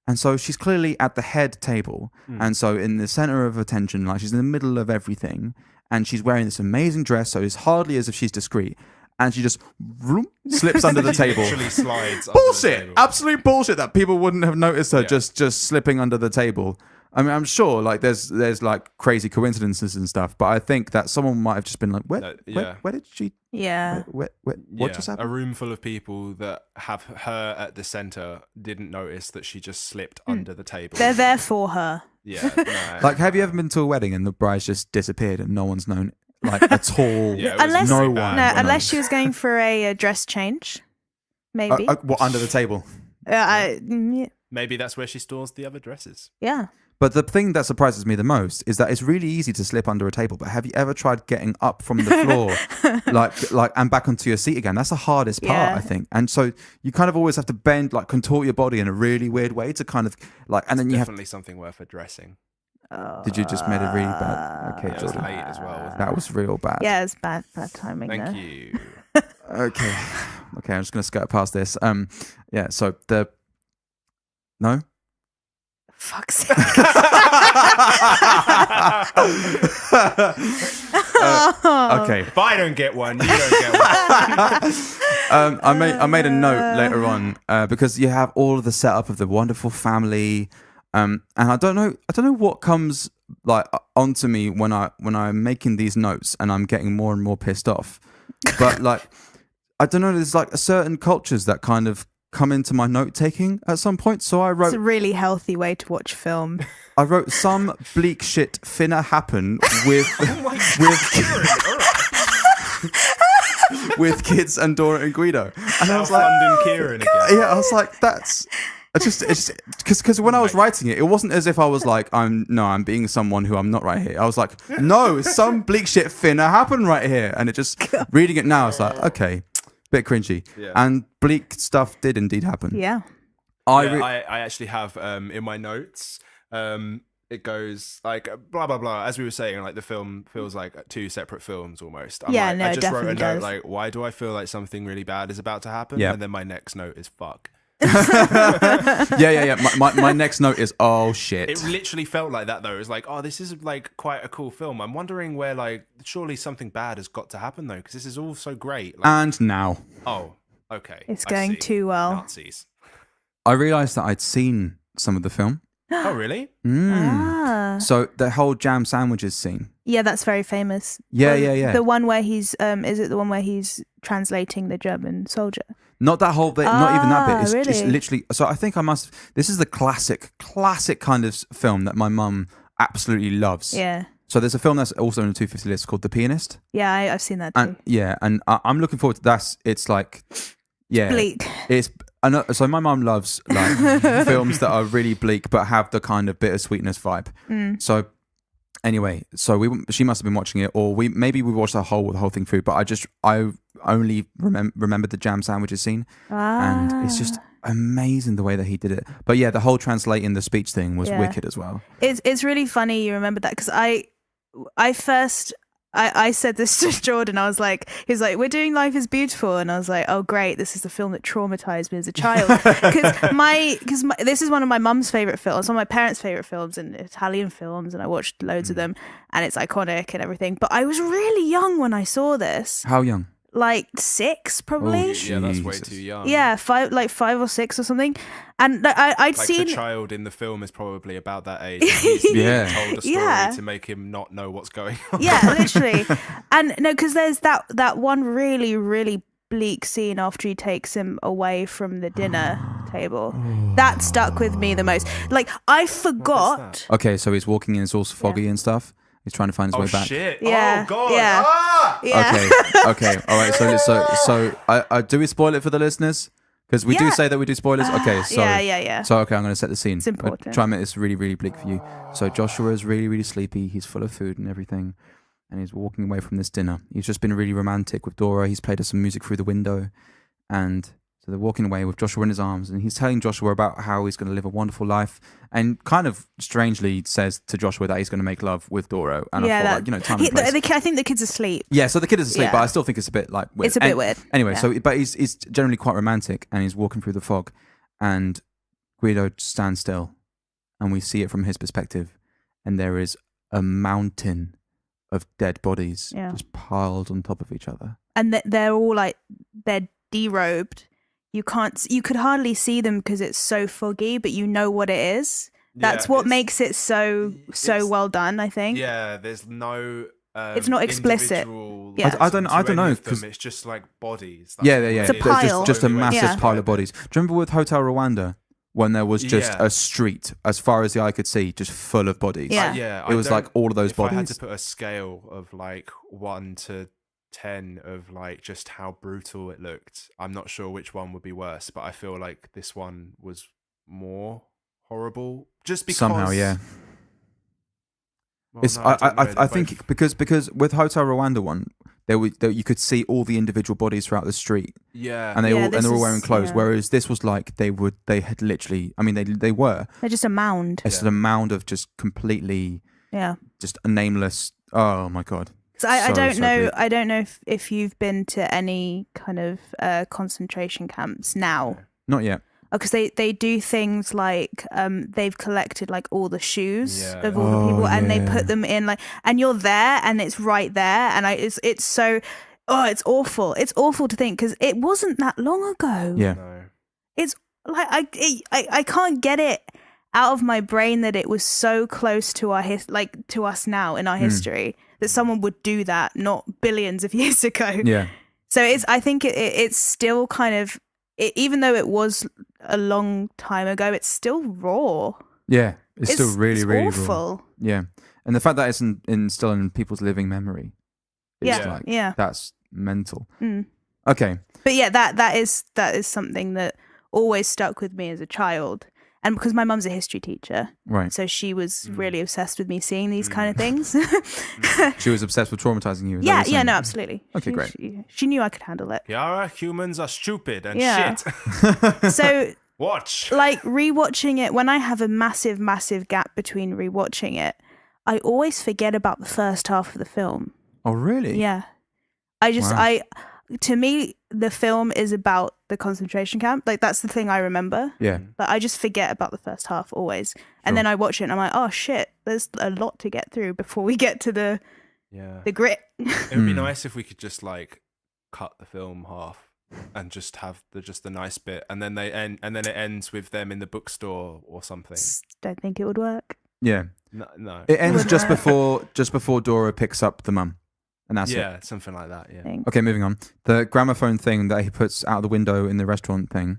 And so she's clearly at the head table, and so in the center of attention, like she's in the middle of everything, and she's wearing this amazing dress, so it's hardly as if she's discreet, and she just vroom, slips under the table. Literally slides. under the Bullshit! table. Absolute bullshit that people wouldn't have noticed her Yeah. just slipping under the table. I mean, I'm sure like there's like crazy coincidences and stuff, but I think that someone might have just been like, yeah. where did she? Yeah. What Yeah, just a happened? room full of people that have her at the center didn't notice that she just slipped under the table. They're there for her. Yeah, no. Like, have you ever been to a wedding and the bride's just disappeared and no one's known like at all? Yeah, it was Unless no really one. bad. no, no. unless she was going for a dress change. Maybe. What under the table? Maybe that's where she stores the other dresses. Yeah. But the thing that surprises me the most is that it's really easy to slip under a table. But have you ever tried getting up from the floor, like, and back onto your seat again? That's the hardest part, Yeah. I think. And so you kind of always have to bend, like, contort your body in a really weird way to kind of like, and then you have. Definitely something worth addressing. Did you just made it really bad? Okay, Yeah, it was Jordan. late as well. Wasn't it? That was real bad. Yeah, it's bad timing there. Thank you. Okay. Okay, I'm just gonna skirt past this. Yeah. So no. Fuck's sake. Okay. If I don't get one, you don't get one. I made a note later on because you have all of the setup of the wonderful family, and I don't know what comes like onto me when I'm making these notes and I'm getting more and more pissed off. But like, I don't know. There's like certain cultures that kind of come into my note taking at some point. So I It's wrote a really healthy way to watch film. some bleak shit finna happen with with kids and Dora and Guido, and I was like, London Kieran again. yeah, I was like, it's just because when I was writing it, it wasn't as if I was like, I'm being someone who I'm not right here. I was like, no, some bleak shit finna happen right here, and it just reading it now, it's like, okay, bit cringy, Yeah. and bleak stuff did indeed happen. Yeah. I actually have in my notes it goes like blah blah blah. As we were saying, like the film feels like two separate films almost. Yeah, like, no, I it just wrote a definitely note does. like, why do I feel like something really bad is about to happen? Yeah. And then my next note is fuck. Yeah. My next note is oh shit. It literally felt like that though. It was like, oh, this is like quite a cool film. I'm wondering where like surely something bad has got to happen though, because this is all so great. Like, And now oh, okay, It's I going see. too well. Nazis. I realised that I'd seen some of the film. Oh, really? Ah. So the whole jam sandwiches scene. Yeah, that's very famous. Yeah. The one where he's is it the one where he's translating the German soldier? Not that whole bit, not even that bit. It's really? literally. So I think I must. This is the classic kind of film that my mum absolutely loves. Yeah. So there's a film that's also on the 250 list called The Pianist. Yeah, I've seen that too. And and I'm looking forward to that. It's like, yeah, Bleak. It's I know, so my mum loves like films that are really bleak but have the kind of bittersweetness vibe. So anyway, she must have been watching it, or we watched the whole thing through. But I only remembered the jam sandwiches scene, and it's just amazing the way that he did it. But yeah, the whole translating the speech thing was wicked as well. It's really funny you remember that, because I said this to Jordan. I was like, he's like, we're doing Life is Beautiful. And I was like, oh, great. This is the film that traumatized me as a child. Because this is one of my mum's favorite films, one of my parents' favorite films, and Italian films. And I watched loads of them, and it's iconic and everything. But I was really young when I saw this. How young? Like 6, probably. Yeah, that's way Jesus. too young. Yeah, 5 or 6 or something. And I'd Like seen the child in the film is probably about that age. He's Yeah. told a story Yeah. to make him not know what's going on. Yeah, literally. And no, because there's that one really, really bleak scene after he takes him away from the dinner table. That stuck with me the most. Like, I forgot. Okay, so he's walking in, it's all foggy and stuff. He's trying to find his Oh way back. shit! Yeah, Oh god! yeah. Ah! Yeah. Okay, all right. So I do we spoil it for the listeners? Because we do Yeah. say that we do spoilers. Okay, so Yeah. So okay, I'm going to set the scene. It's important. Try and make this really, really bleak for you. So Joshua is really, really sleepy. He's full of food and everything, and he's walking away from this dinner. He's just been really romantic with Dora. He's played us some music through the window, and so they're walking away with Joshua in his arms, and he's telling Joshua about how he's going to live a wonderful life, and kind of strangely says to Joshua that he's going to make love with Dora. And I thought, like, time and place. I think the kid's asleep. Yeah, so the kid is asleep, Yeah. but I still think it's a bit like weird. It's a bit weird. Anyway, Yeah. but he's generally quite romantic, and he's walking through the fog, and Guido stands still, and we see it from his perspective, and there is a mountain of dead bodies just piled on top of each other, And they're all like, they're derobed. You could hardly see them because it's so foggy, but you know what it is. That's what makes it so well done, I think. Yeah, there's no. It's not explicit. individual Yeah. I don't to any know, of them. 'cause- It's just like bodies. Yeah. It's a really pile. Just a only way to massive Yeah. pile describe of bodies. it. Do you remember with Hotel Rwanda when there was just Yeah. a street as far as the eye could see, just full of bodies? Yeah. Yeah, It was like all of those if I had bodies. to put a scale of like 1 to 10 of like just how brutal it looked, I'm not sure which one would be worse, but I feel like this one was more horrible. Just because Somehow, yeah. Well, It's no, I don't know, I they're think both- because with Hotel Rwanda one, you could see all the individual bodies throughout the street, yeah, and they're this all is- wearing clothes. yeah. Whereas this was like they had literally. I mean, they were. They're just a mound. It's a mound of just completely Yeah. just a nameless. Oh my god. So I So, don't so know. bleak. I don't know if you've been to any kind of concentration camps now, Not yet. because they do things like they've collected like all the shoes Yeah. of all the Oh, people, and they yeah. put them in like, and you're there, and it's right there, and it's so it's awful. It's awful to think, because it wasn't that long ago. Yeah. no. It's like I can't get it out of my brain that it was so close to our to us now in our history, that someone would do that not billions of years ago. Yeah. So I think it's still kind of, even though it was a long time ago, it's still raw. Yeah. It's still really, it's really awful. raw. Yeah. And the fact that it's still in people's living memory. Is Yeah, like, yeah. That's mental. Mm. Okay. But yeah, that is something that always stuck with me as a child. And because my mum's a history teacher, Right. so she was really obsessed with me seeing these kind of things. She was obsessed with traumatizing you. Is that Yeah, what you're yeah, saying? no, absolutely. Okay, great. She knew I could handle it. Chiara, humans are stupid and Yeah. shit. So Watch. like rewatching it, when I have a massive gap between rewatching it, I always forget about the first half of the film. Oh, really? Yeah. Wow. To me, the film is about the concentration camp. Like, that's the thing I remember. Yeah. But I just forget about the first half always. Sure. And then I watch it and I'm like, oh shit, there's a lot to get through before we get to the grit. It would be nice if we could just like cut the film half and just have the nice bit, and then it ends with them in the bookstore or something. Don't think it would work. Yeah. No. It ends just before Dora picks up the mum. And that's it. Yeah, something like that. Yeah. Okay, moving on. The gramophone thing that he puts out the window in the restaurant thing.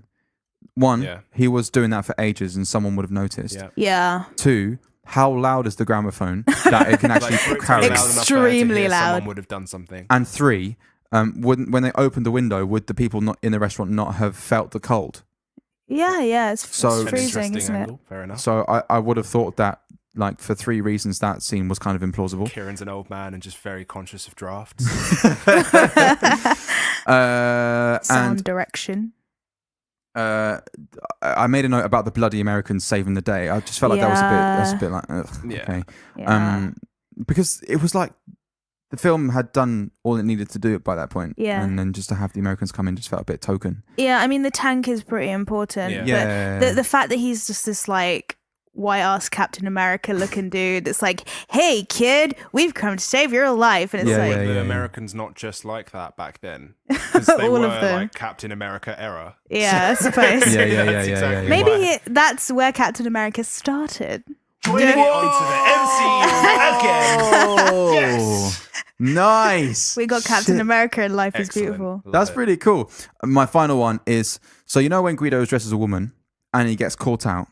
One, he was doing that for ages and someone would have noticed. Yeah. Two, how loud is the gramophone that it can actually carry? Extremely loud. Someone would have done something. And three, when they opened the window, would the people not in the restaurant not have felt the cold? Yeah. It's So- freezing, isn't it? angle. Fair enough. So I would have thought that, like, for three reasons, that scene was kind of implausible. Kieran's an old man and just very conscious of drafts. Sound And direction. I made a note about the bloody Americans saving the day. I just felt like that's a bit like, ugh, Yeah. okay. Yeah. Because it was like the film had done all it needed to do by that point. Yeah. And then just to have the Americans come in just felt a bit token. Yeah, I mean, the tank is pretty important. Yeah. But Yeah. the fact that he's just this, like, white-ass Captain America looking dude that's like, hey, kid, we've come to save your life. And it's Yeah, like, yeah, The Americans not just like that back then. 'Cause they All were of them. like Captain America era. yeah, I suppose. Yeah. That's exactly Maybe why. that's where Captain America started. Joining it onto the MCU again. Oh, Yes. nice. We got Captain Shit. America and Life is Excellent. Beautiful. Love That's it. pretty cool. My final one is, so you know when Guido is dressed as a woman and he gets caught out?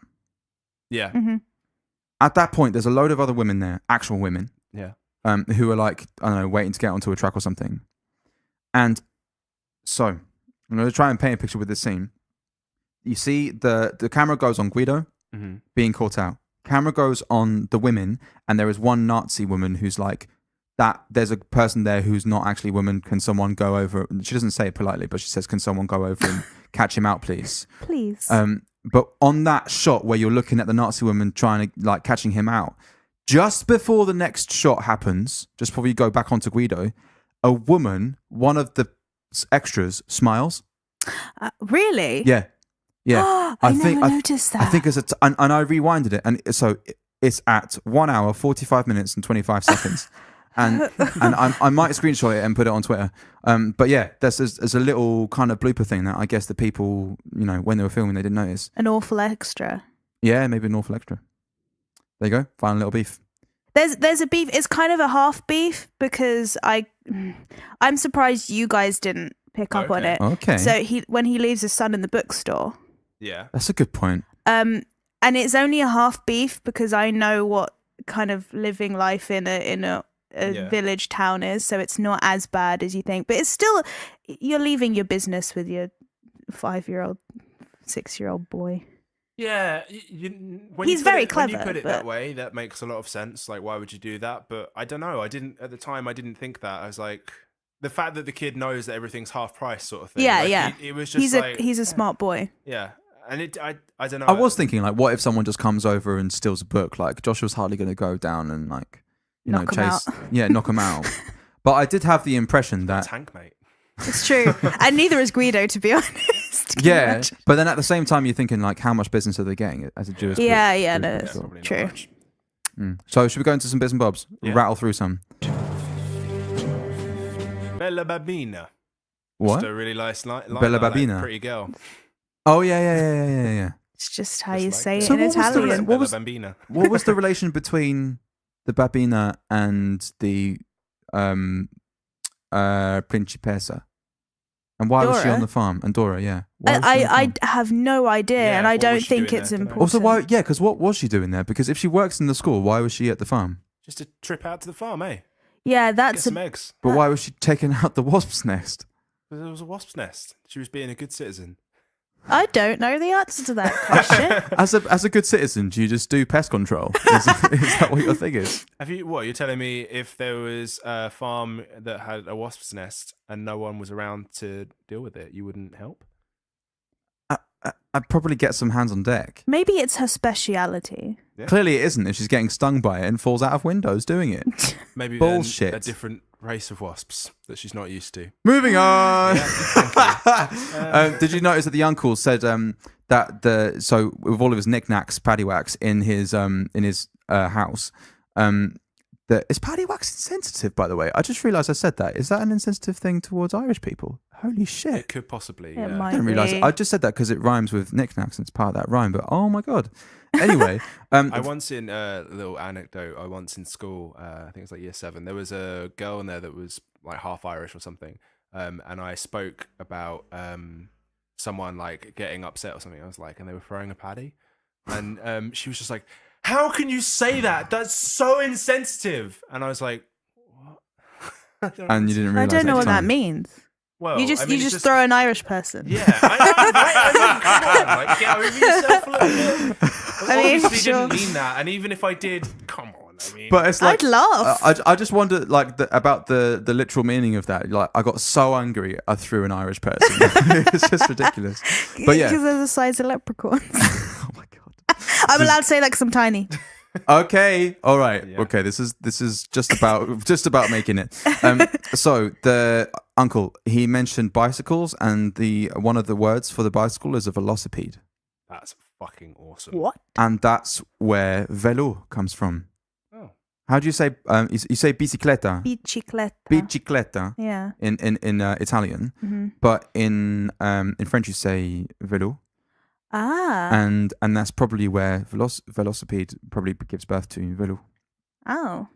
Yeah. Hmm. At that point, there's a load of other women there, actual women, Yeah. who are like, I don't know, waiting to get onto a truck or something. And so I'm going to try and paint a picture with this scene. You see the camera goes on Guido Mm-hmm. being caught out. Camera goes on the women, and there is one Nazi woman who's like, that there's a person there who's not actually a woman. Can someone go over? She doesn't say it politely, but she says, can someone go over and catch him out, please? Please. But on that shot where you're looking at the Nazi woman trying to, like, catching him out, just before the next shot happens, just before you go back onto Guido, a woman, one of the extras, smiles. Really? Yeah. Yeah. I never noticed that. I think it's and I rewinded it, and so it's at 1 hour, 45 minutes, and 25 seconds. And I might screenshot it and put it on Twitter. But yeah, there's a little kind of blooper thing that I guess the people, when they were filming, they didn't notice. An awful extra. Yeah, maybe an awful extra. There you go. Final little beef. There's a beef. It's kind of a half beef because I'm surprised you guys didn't pick up on Okay. it. Okay. So when he leaves his son in the bookstore, Yeah. That's a good point. and it's only a half beef because I know what kind of living life in a Yeah. village town is, so it's not as bad as you think. But it's still, you're leaving your business with your 5-year-old, 6-year-old boy. Yeah, He's very clever, When you put it but- that way, that makes a lot of sense. Like, why would you do that? But I don't know. At the time, I didn't think that. I was like, the fact that the kid knows that everything's half price, sort of thing. Yeah, like, yeah. It was just He's a smart boy. yeah, and I don't know. I was thinking, like, what if someone just comes over and steals a book? Like, Joshua's hardly going to go down and, like, Knock 'em chase. out. Yeah, knock him out. But I did have the impression that. tank, mate. It's true, and neither is Guido, to be honest. Can you Yeah, imagine? but then at the same time, you're thinking, like, how much business are they getting as a Jewish? Yeah, Jewish no, bookstore? it's Probably not true. much. So should we go into some bits and bobs? Yeah. Rattle through some. Bella Babina. What? Just a really nice line. Bella like, Babina. Pretty girl. Oh yeah. It's just how Just you like say that. it So in what was the Italian. what Bella was- Bambina. What was the relation between the Babina and the Principessa? And why was she Dora? on the farm? And Dora, yeah. Why was she on the I farm? have no idea, Yeah, and I what don't was she think doing it's there? Don't know. important. Also, why? Yeah, because what was she doing there? Because if she works in the school, why was she at the farm? Just a trip out to the farm, eh? Yeah, Get that's some eggs. But why was she taking out the wasp's nest? There was a wasp's nest. She was being a good citizen. I don't know the answer to that question. As a good citizen, do you just do pest control? Is that what your thing is? You're telling me if there was a farm that had a wasp's nest and no one was around to deal with it, you wouldn't help? I'd probably get some hands on deck. Maybe it's her speciality. Yeah. Clearly, it isn't. If she's getting stung by it and falls out of windows doing it. Maybe Bullshit. a different race of wasps that she's not used to. Moving on. Yeah, Did you notice that the uncle said that so with all of his knickknacks, paddywhacks in his house, that is paddywhacks insensitive? By the way, I just realised I said that. Is that an insensitive thing towards Irish people? Holy shit! it could possibly. It Yeah. might I didn't realise. be. I just said that because it rhymes with knickknacks and it's part of that rhyme. But oh my god. Anyway, I once in a little anecdote. I once in school. I think it was like year 7. There was a girl in there that was like half Irish or something. And I spoke about someone like getting upset or something. I was like, and they were throwing a paddy, and she was just like, "How can you say that? That's so insensitive." And I was like, "What?" and you didn't I realise. don't know at what the that time. means. Well, You just I mean, you it's just throw an Irish person. Yeah, I know, right? I mean, come on, like, get over yourself a little bit. I mean, Obviously sure. didn't mean that, and even if I did, come on. I mean, But it's like I'd laugh. I just wonder like about the literal meaning of that. Like I got so angry I threw an Irish person. It's just ridiculous. But yeah. Because they're the size of leprechauns. Oh my god. I'm allowed to say like some tiny. Okay. All right. Yeah. Okay. This is just about making it. So the uncle he mentioned bicycles, and one of the words for the bicycle is a velocipede, that's fucking awesome. What? and that's where velo comes from. Oh, How do you say? You say bicicletta. Bicicletta. Bicicletta Yeah. in Italian, Mm-hmm. but in French you say velo. Ah. And that's probably where velocipede probably gives birth to velo. Oh.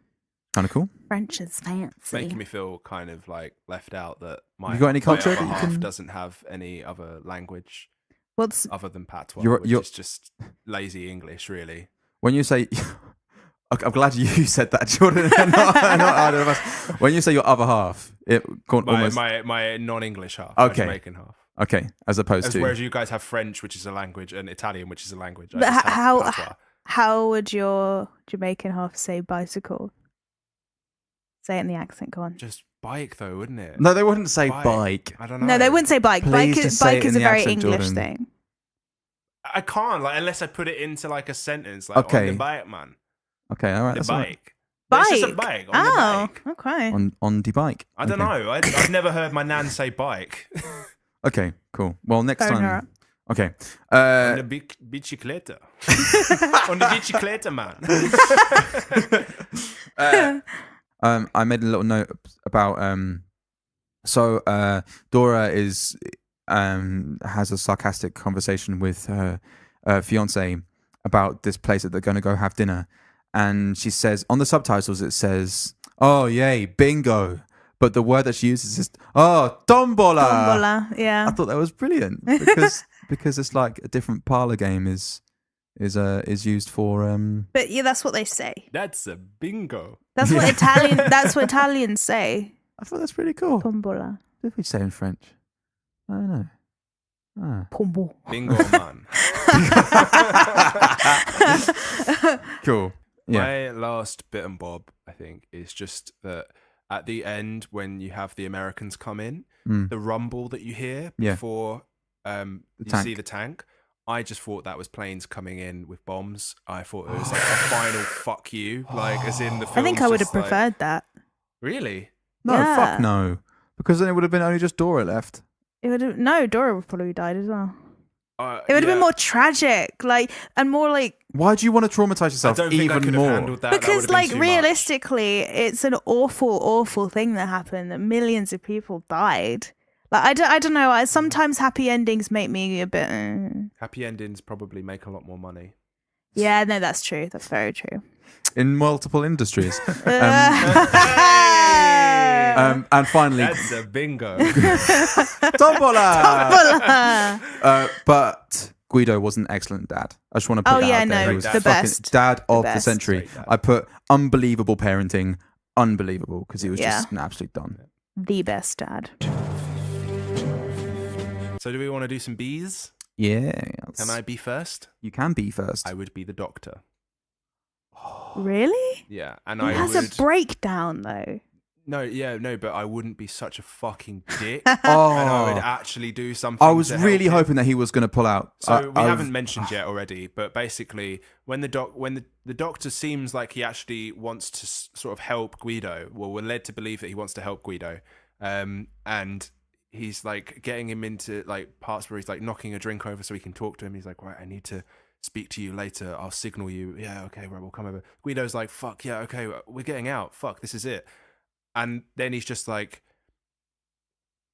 Kind of cool. French is fancy. making me feel kind of like left out that my, You got any my culture other that you half can- doesn't have any other language What's other than patois, You're- which you're- is just lazy English, really. When you say, I'm glad you said that, Jordan. not either of us. When you say your other half, it almost My non-English half, my Okay. Jamaican half. okay, as opposed to Whereas you guys have French, which is a language, and Italian, which is a language. I But just have how- patois. how would your Jamaican half say bicycle? Say it in the accent. Go on. Just bike, though, wouldn't it? no, they wouldn't say Bike. bike. I don't know. No, they wouldn't say bike. Please just say it Bike in is a the very accent, English Jordan. thing. I can't, like, unless I put it into like a sentence, like Okay. on the bike, man. Okay, all right, The that's all right. bike. It's just a Bike? bike. On the Oh, bike. okay. On the bike. I don't Okay. know. I've never heard my nan say bike. Okay, cool. Well, next Phone her time. up. Okay. On the bicicleta. On the bicicleta, man. I made a little note about so Dora has a sarcastic conversation with her fiance about this place that they're going to go have dinner, and she says on the subtitles it says, "Oh yay, bingo," but the word that she uses is tombola. Tombola, yeah. I thought that was brilliant because it's like a different parlor game is used for But yeah, that's what they say. That's a bingo. That's what Yeah. That's what Italians say. I thought that's pretty cool. Tombola. What did we say in French? I don't know. Ah. Pombo. Bingo, man. Cool. Yeah. My last bit and bob, I think, is just that at the end when you have the Americans come in, the rumble that you hear Yeah. before you tank. see the tank, I just thought that was planes coming in with bombs. I thought it was like a final fuck you, like as in the film. I think I would have preferred that. Really? No, Yeah. fuck no. Because then it would have been only just Dora left. It would have no. Dora would probably died as well. It would have yeah. been more tragic, like, and more like Why do you want to traumatize I yourself don't think I even could have more? handled that. That because, would have been like, too much. realistically, it's an awful thing that happened. That millions of people died. Like, I don't know. Sometimes happy endings make me a bit. Happy endings probably make a lot more money. Yeah, no, that's true. That's very true. In multiple industries. Hey! And finally, That's a bingo. tombola. But Guido was an excellent dad. I just want to put Oh, that yeah, out there. no, He was the fucking best. dad of the best. century. Great dad. I put unbelievable parenting, unbelievable because he was Yeah. just an absolute don. The best dad. So do we want to do some bees? Yeah. Can I be first? You can be first. I would be the doctor. Really? Yeah, and He I has would. a breakdown though. No, but I wouldn't be such a fucking dick. Oh, And I would actually do something. I was to really help him. hoping that he was going to pull out. So we haven't mentioned yet already, but basically, when the doctor seems like he actually wants to sort of help Guido, well, we're led to believe that he wants to help Guido, and he's like getting him into like parts where he's like knocking a drink over so he can talk to him. He's like, right, I need to speak to you later. I'll signal you. Yeah, okay, right, we'll come over. Guido's like, fuck yeah, okay, we're getting out. Fuck, this is it. And then he's just like,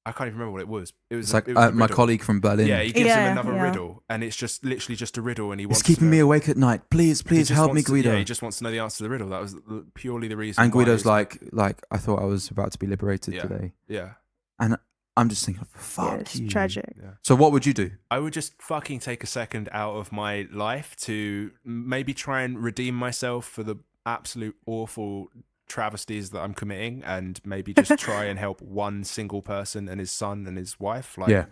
I can't even remember what it was. It's it was like a my riddle. colleague from Berlin. Yeah, he gives him another Yeah. riddle, and it's just literally just a riddle, and he wants It's keeping to me know, awake at night. Please he just help me, wants to- Guido. Yeah, he just wants to know the answer to the riddle. That was purely the reason. And why Guido's he's like, I thought I was about to be liberated Yeah. today. yeah, And I'm just thinking, fuck It's you. tragic. yeah. So what would you do? I would just fucking take a second out of my life to maybe try and redeem myself for the absolute awful travesties that I'm committing, and maybe just try and help one single person and his son and his wife. Like, Yeah.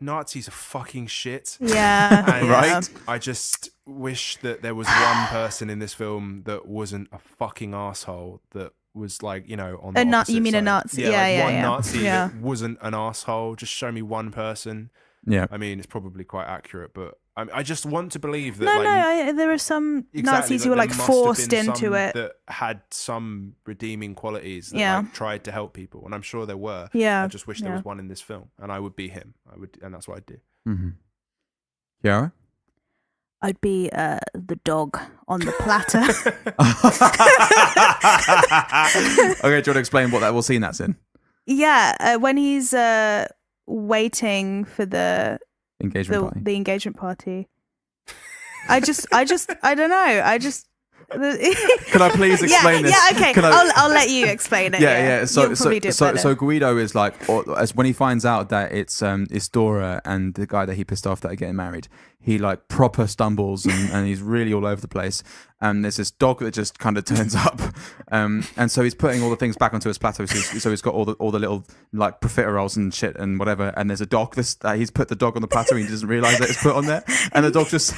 Nazis are fucking shit. Yeah. And Right? I just wish that there was one person in this film that wasn't a fucking asshole, that was like, on the opposite You mean a side. Nazi? Yeah, Yeah, like yeah, one yeah. Nazi Yeah. that wasn't an asshole. Just show me one person. Yeah. I mean, it's probably quite accurate, but I just want to believe that. No, there are some Nazis who were like forced into it. That had some redeeming qualities that Yeah. like, tried to help people, and I'm sure there were. Yeah. I just wish there yeah. was one in this film, and I would be him. And that's what I'd do. Mm-hmm. Chiara? I'd be the dog on the platter. Okay, do you want to explain what that will scene that's in? Yeah, when he's waiting for the Engagement party. the engagement party. I don't know. Can I please explain this? Yeah, okay. Can I- I'll let you explain it. Yeah. You'll probably do it better. So Guido is like, as when he finds out that it's Dora and the guy that he pissed off that are getting married, he like proper stumbles and he's really all over the place. And there's this dog that just kind of turns up, and so he's putting all the things back onto his plateau. So he's got all the little like profiteroles and shit and whatever. And there's a dog. He's put the dog on the plateau. And he doesn't realize that it's put on there, and the dog just.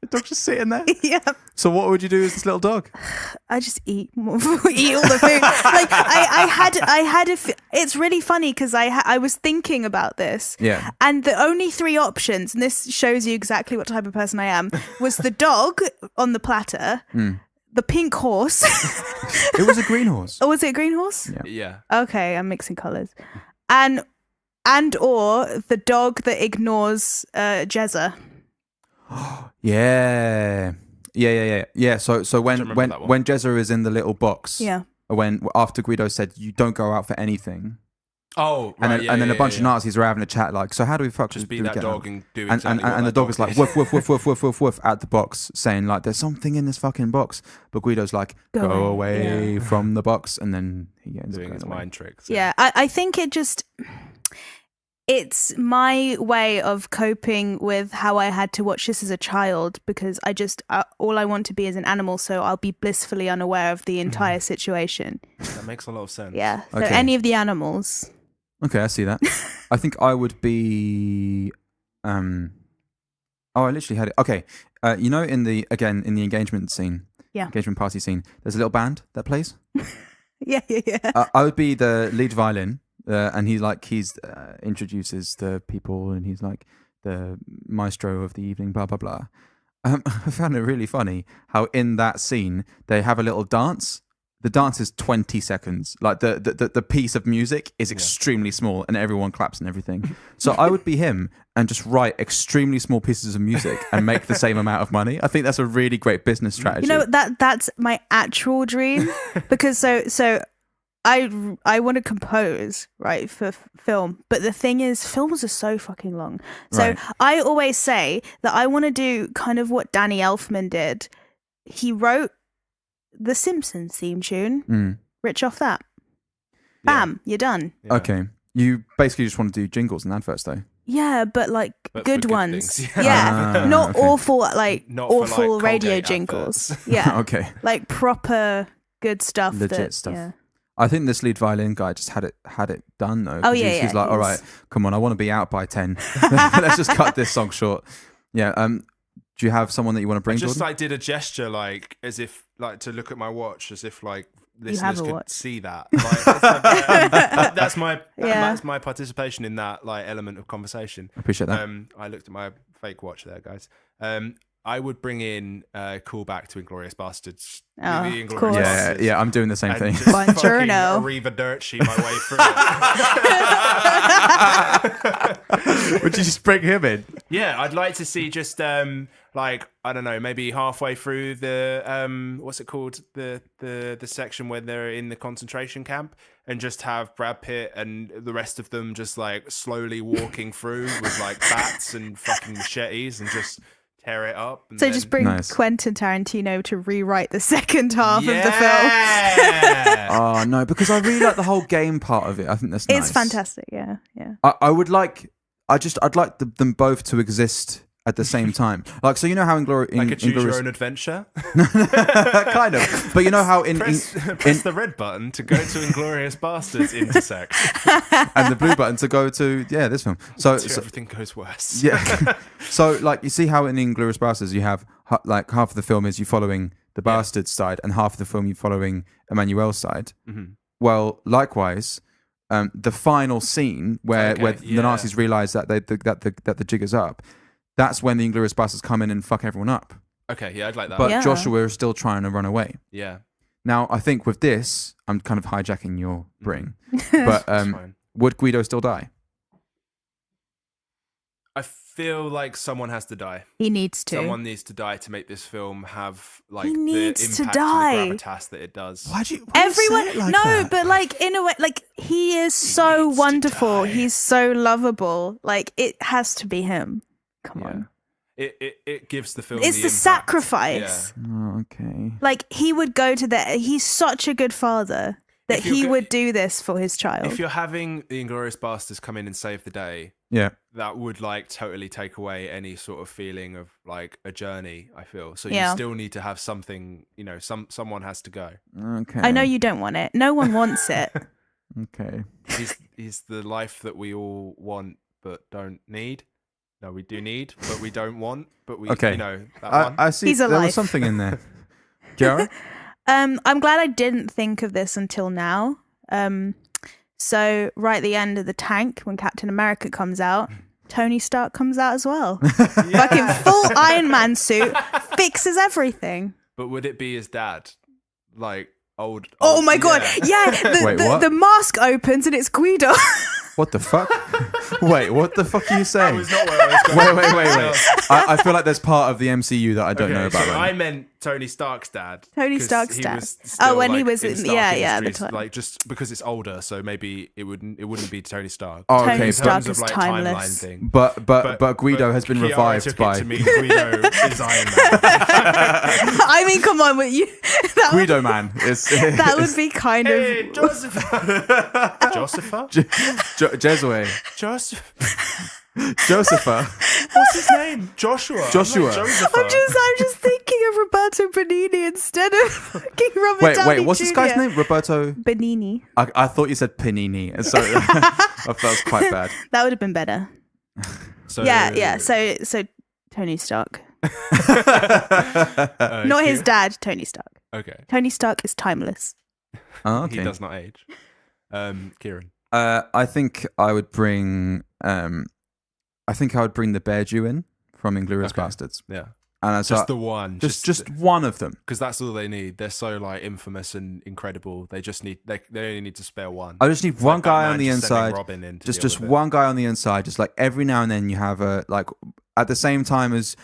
The dog's just sitting there. Yeah. So what would you do as this little dog? I just eat all the food. Like I had it's really funny because I was thinking about this. Yeah. And the only three options, and this shows you exactly what type of person I am, was the dog on the platter, the pink horse. It was a green horse. Or was it a green horse? Yeah. Okay, I'm mixing colours. And or the dog that ignores Jezza. Yeah. So when remember that one. when Jezza is in the little box, Yeah. when after Guido said you don't go out for anything, Oh, and right, then a bunch of Nazis are having a chat like, so how do we just be do we that get dog out? and do And exactly what the that dog is like did. woof woof woof woof woof woof woof at the box, saying like there's something in this fucking box, but Guido's like Go go away. away from the box, and then he ends up doing going his away. mind tricks. Yeah, I think it's my way of coping with how I had to watch this as a child, because all I want to be is an animal, so I'll be blissfully unaware of the entire situation. That makes a lot of sense. Yeah, so Okay. any of the animals. Okay, I see that. I think I would be. I literally had it. Okay, in the engagement scene, engagement party scene, there's a little band that plays. Yeah. I would be the lead violin, and he's introduces the people, and he's like the maestro of the evening, blah blah blah. I found it really funny how in that scene they have a little dance. The dance is 20 seconds. Like the piece of music is extremely small, and everyone claps and everything. So I would be him and just write extremely small pieces of music and make the same amount of money. I think that's a really great business strategy. You know, that's my actual dream, because so I want to compose, right, for film, but the thing is films are so fucking long. So Right. I always say that I want to do kind of what Danny Elfman did. He wrote the Simpsons theme tune, rich off that. Bam, you're done. Yeah. Okay. You basically just want to do jingles and adverts, though. Yeah, but like But for good good ones. things. Yeah, Ah, not okay. awful, like Not for, like, awful radio Colgate jingles. adverts. Yeah, Okay. like proper good stuff. Legit stuff. Yeah. I think this lead violin guy just had it done though. Oh, 'cause yeah, he's like, all right, come on, I want to be out by 10. Let's just cut this song short. Yeah. Do you have someone that you want to bring? I just Jordan? like did a gesture, like as if like to look at my watch, as if like have listeners a could watch. see that. Like, that's my Yeah. that's my participation in that like element of conversation. I appreciate that. I looked at my fake watch there, guys. I would bring in callback to Inglourious Bastards. Oh, The of Inglourious course. Bastards. Yeah, I'm doing the same And thing. just fucking Buongiorno. Arriva dirt sheet my way through it. Would you just bring him in? Yeah, I'd like to see just like I don't know, maybe halfway through the what's it called, the section where they're in the concentration camp, and just have Brad Pitt and the rest of them just like slowly walking through with like bats and fucking machetes and just tear it up. And So then... just bring Nice. Quentin Tarantino to rewrite the second half of the film. Yeah. Oh no, because I really like the whole game part of it. I think that's nice. It's fantastic. Yeah. I'd like them both to exist at the same time. Like, so you know how in Glory, Like a choose your own adventure. kind of, but you know how Press the red button to go to Inglorious Bastards intersect. and the blue button to go to this film. So Everything goes worse. yeah, so like you see how in Inglourious Bastards you have like half of the film is you following the bastards side, and half of the film you following Emmanuel's side. Mm-hmm. Well, likewise, the final scene where the Nazis realise that that the jig is up. That's when the Inglourious Bastards come in and fuck everyone up. Okay, yeah, I'd like that. But Yeah. Joshua is still trying to run away. yeah, Now, I think with this, I'm kind of hijacking your brain. Mm-hmm. But that's fine. would Guido still die? I feel like someone has to die. He needs to. Someone needs to die to make this film have like He the needs to impact die. and the gravitas that it does. Why do you Everyone, say it like no, that? but like in a way, like he is so needs to wonderful. die. He's so lovable. Like it has to be him. Come Yeah. on. It gives the film It's the impact. sacrifice. Oh, okay. Like he would go to the. He's such a good father that If you're he go- would do this for his Yeah. child. If you're having the Inglourious Bastards come in and save the day, Yeah. that would like totally take away any sort of feeling of like a journey, I feel. So Yeah. you still need to have something, someone has to go. Okay. I know you don't want it. No one wants it. Okay. He's the life that we all want but don't need. No, we do need, but we don't want. But we, Okay. that one. I see. He's There alive. was something in there. Chiara? I'm glad I didn't think of this until now. So right at the end of the tank, when Captain America comes out, Tony Stark comes out as well. Fucking full Iron Man suit, fixes everything. But would it be his dad? Like old Oh my god, yeah. yeah! Wait, what? The mask opens and it's Guido. What the fuck? Wait, what the fuck are you saying? That was not where I was going. Wait. I feel like there's part of the MCU that I don't know about. So right I meant Tony Stark's dad. Tony 'cause Stark's he dad. was Oh, still, when he like, was in in- Stark yeah, the Industries, time. like just because it's older, so maybe it wouldn't be Tony Stark. Oh, Tony okay. In Stark terms of is like timeless. timeline thing. But Guido has been Chiara revived took by it to mean Guido is Iron Man. I mean, come on, but you that would, Guido man. that would be kind Hey, of. Joseph. Josepha? Jesue. Josepha. What's his name? Joshua. Joshua. I'm like, Josepha. I'm just thinking of Roberto Benigni instead of fucking Robert Downey Wait. What's this guy's Jr.. name? Roberto. Benigni. I thought you said Panini, and so I thought that was quite bad. That would have been better. So, Yeah. So Tony Stark, uh, not his Kieran? dad. Tony Stark. Okay. Tony Stark is timeless. Oh, He okay. does not age. Kieran. I think I would bring. I think I would bring the Bear Jew in from Inglourious Okay. Bastards, Yeah. and so Just the one. just one of them. because that's all they need. They're so like infamous and incredible. They just need they only need to spare one. I just need It's one like guy Batman on the just sending inside. Robin in to Just deal with it. one guy on the inside. Just like every now and then you have a like at the same time as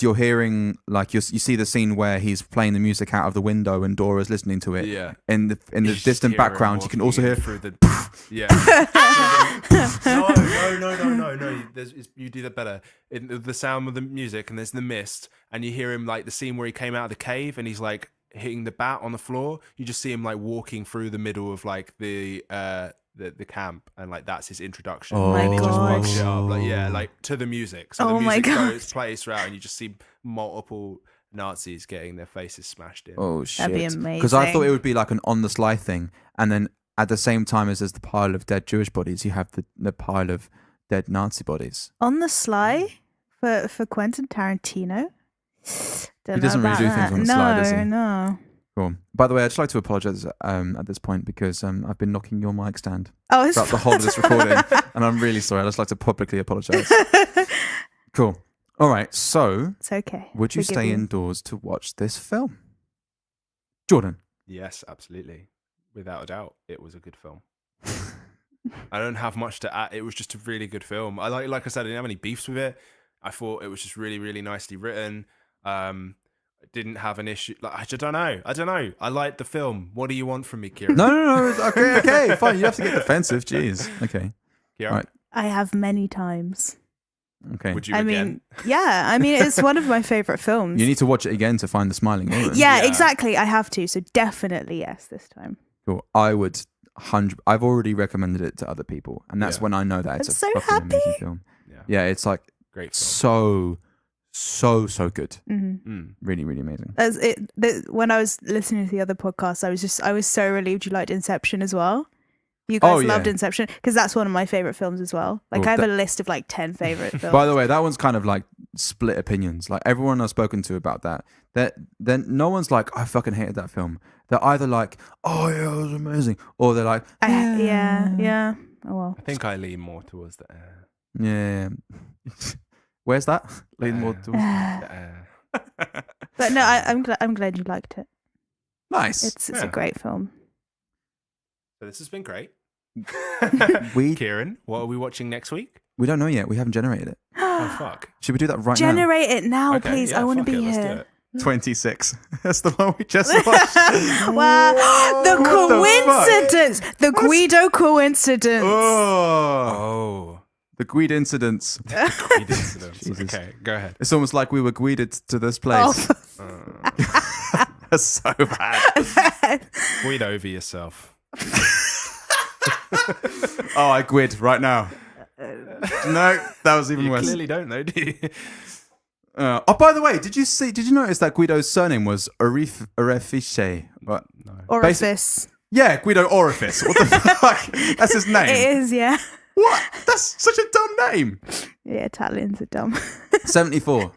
you're hearing like you see the scene where he's playing the music out of the window and Dora's listening to it. Yeah. In the You just distant hear him background, you can walking also in hear. through the yeah. No. You do that better. The sound of the music, and there's the mist, and you hear him like the scene where he came out of the cave, and he's like hitting the bat on the floor. You just see him like walking through the middle of like the camp, and like that's his introduction. Oh my and he just God. walks it up, like yeah, like to the music. So Oh the my music God. plays throughout, and you just see multiple Nazis getting their faces smashed in. Oh shit! That'd be Because I thought amazing. it would be like an on the sly thing, and then at the same time as there's the pile of dead Jewish bodies, you have the pile of dead Nazi bodies. On the sly for Quentin Tarantino. Don't doesn't know really do about things that. on the slide, does he? No. Cool. By the way, I'd just like to apologise at this point because I've been knocking your mic stand Oh, it's throughout the whole of this recording, and I'm really sorry. I'd just like to publicly apologise. Cool. All right. So, It's okay. would you Forgive stay you. indoors to watch this film, Jordan? Yes, absolutely. Without a doubt, it was a good film. I don't have much to add. It was just a really good film. I like I said, I didn't have any beefs with it. I thought it was just really, really nicely written. I didn't have an issue. Like, I just don't know. I liked the film. What do you want from me, Kieran? No. Okay, fine. You have to get defensive. Jeez. Okay. Kieran? Right. I have many times. Okay. Would you I again? mean, yeah. I mean, it's one of my favorite films. You need to watch it again to find the smiling woman. Yeah, Yeah. exactly. I have to. So definitely yes this time. Cool. I would 100. I've already recommended it to other people, and that's Yeah. when I know that it's I'm a so fucking happy. amazing film. Yeah. Yeah, it's like Great film. so good. Mm-hmm. Really, really amazing. When I was listening to the other podcast, I was so relieved you liked Inception as well. You guys loved Inception because that's one of my favorite films as well. Like Cool. I have a list of like 10 favorite films. By the way, that one's kind of like split opinions. Like everyone I've spoken to about that, then no one's like, I fucking hated that film. They're either like, oh yeah, it was amazing, or they're like, yeah. Oh well. I think I lean more towards the air. yeah. Where's that? Lean more towards. The air. But no, I'm glad you liked it. Nice. It's Yeah. a great film. So this has been great. We Kieran, what are we watching next week? don't know yet. We haven't generated it. Oh fuck! Should we do that right now? Generate it now, Okay, please. yeah, I want to fuck be it, let's do here. it. 26. That's the one we just watched. Wow, the What the fuck? coincidence, the Guido coincidence. Oh, Oh, the Guide incidents. Greed incidents. Jesus. Okay, go ahead. It's almost like we were guided to this place. That's so bad. Weed over yourself. Oh, I quid right now. No, that was even You worse. clearly don't though, do you? Oh, by the way, did you notice that Guido's surname was Orifice? What? No. Orifice. Yeah, Guido Orifice. What the fuck? That's his name. It is, yeah. What? That's such a dumb name. Yeah, Italians are dumb. 74.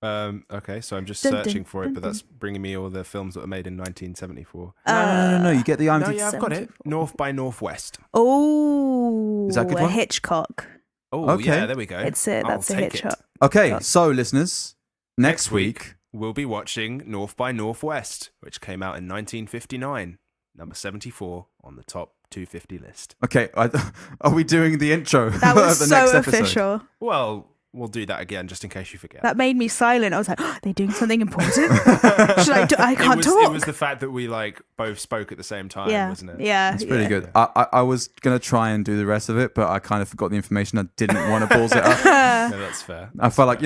Okay, so I'm just Dun, dun, searching for it, dun, but that's bringing me all the films that were made in 1974. No. You get the No, IMDb. yeah, I've got it. North by Northwest. Oh, Is that a good a one? Hitchcock. Oh, Okay. yeah, there we go. That's I'll a take it. Hitchcock. Okay, so listeners, next week. We'll be watching North by Northwest, which came out in 1959, number 74 on the top 250 list. Okay, are we doing the intro? That was of the so next episode? official. Well, we'll do that again just in case you forget. That made me silent. I was like, they're doing something important? Should I do? I can't talk. It was the fact that we like both spoke at the same time, yeah, wasn't it? yeah. It's pretty yeah. good. I was going to try and do the rest of it, but I kind of forgot the information. I didn't want to balls it up. No, that's fair. I felt like,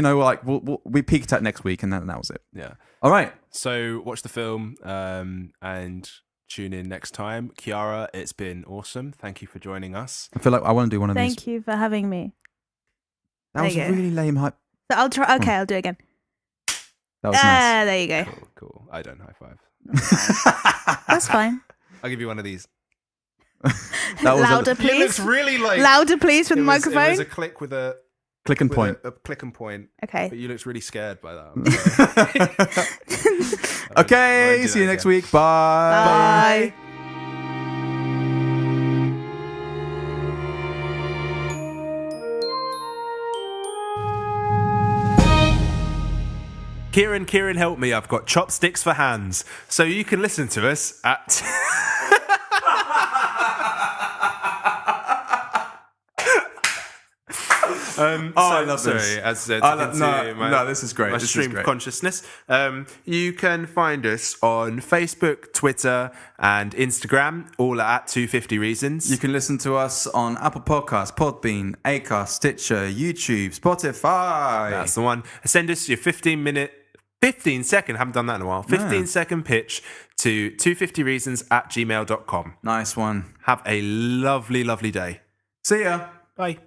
we peaked at next week and that was it. Yeah. All right. So watch the film and tune in next time. Chiara, it's been awesome. Thank you for joining us. I feel like I want to do one of these. Thank you for having me. That was There a you go. really lame hype. So I'll try. Okay, I'll do it again. That was nice. There you go. Cool. I don't high five. That's fine. I'll give you one of these. That was Louder, It please. looks really like Louder, please, with the It microphone. was a click with a click and point. A click and point. Okay. But you looked really scared by that. I'm sorry. Okay, I won't do see you that next again. week. Bye. Bye. Kieran, help me. I've got chopsticks for hands. So you can listen to us at... I love this. Sorry, as said, no, this is great. My This is stream great. of consciousness. You can find us on Facebook, Twitter, and Instagram, all at 250 Reasons. You can listen to us on Apple Podcasts, Podbean, Acast, Stitcher, YouTube, Spotify. That's the one. Send us your 15-second, haven't done that in a while, 15-second pitch to 250reasons@gmail.com. Nice one. Have a lovely, lovely day. See ya. Bye.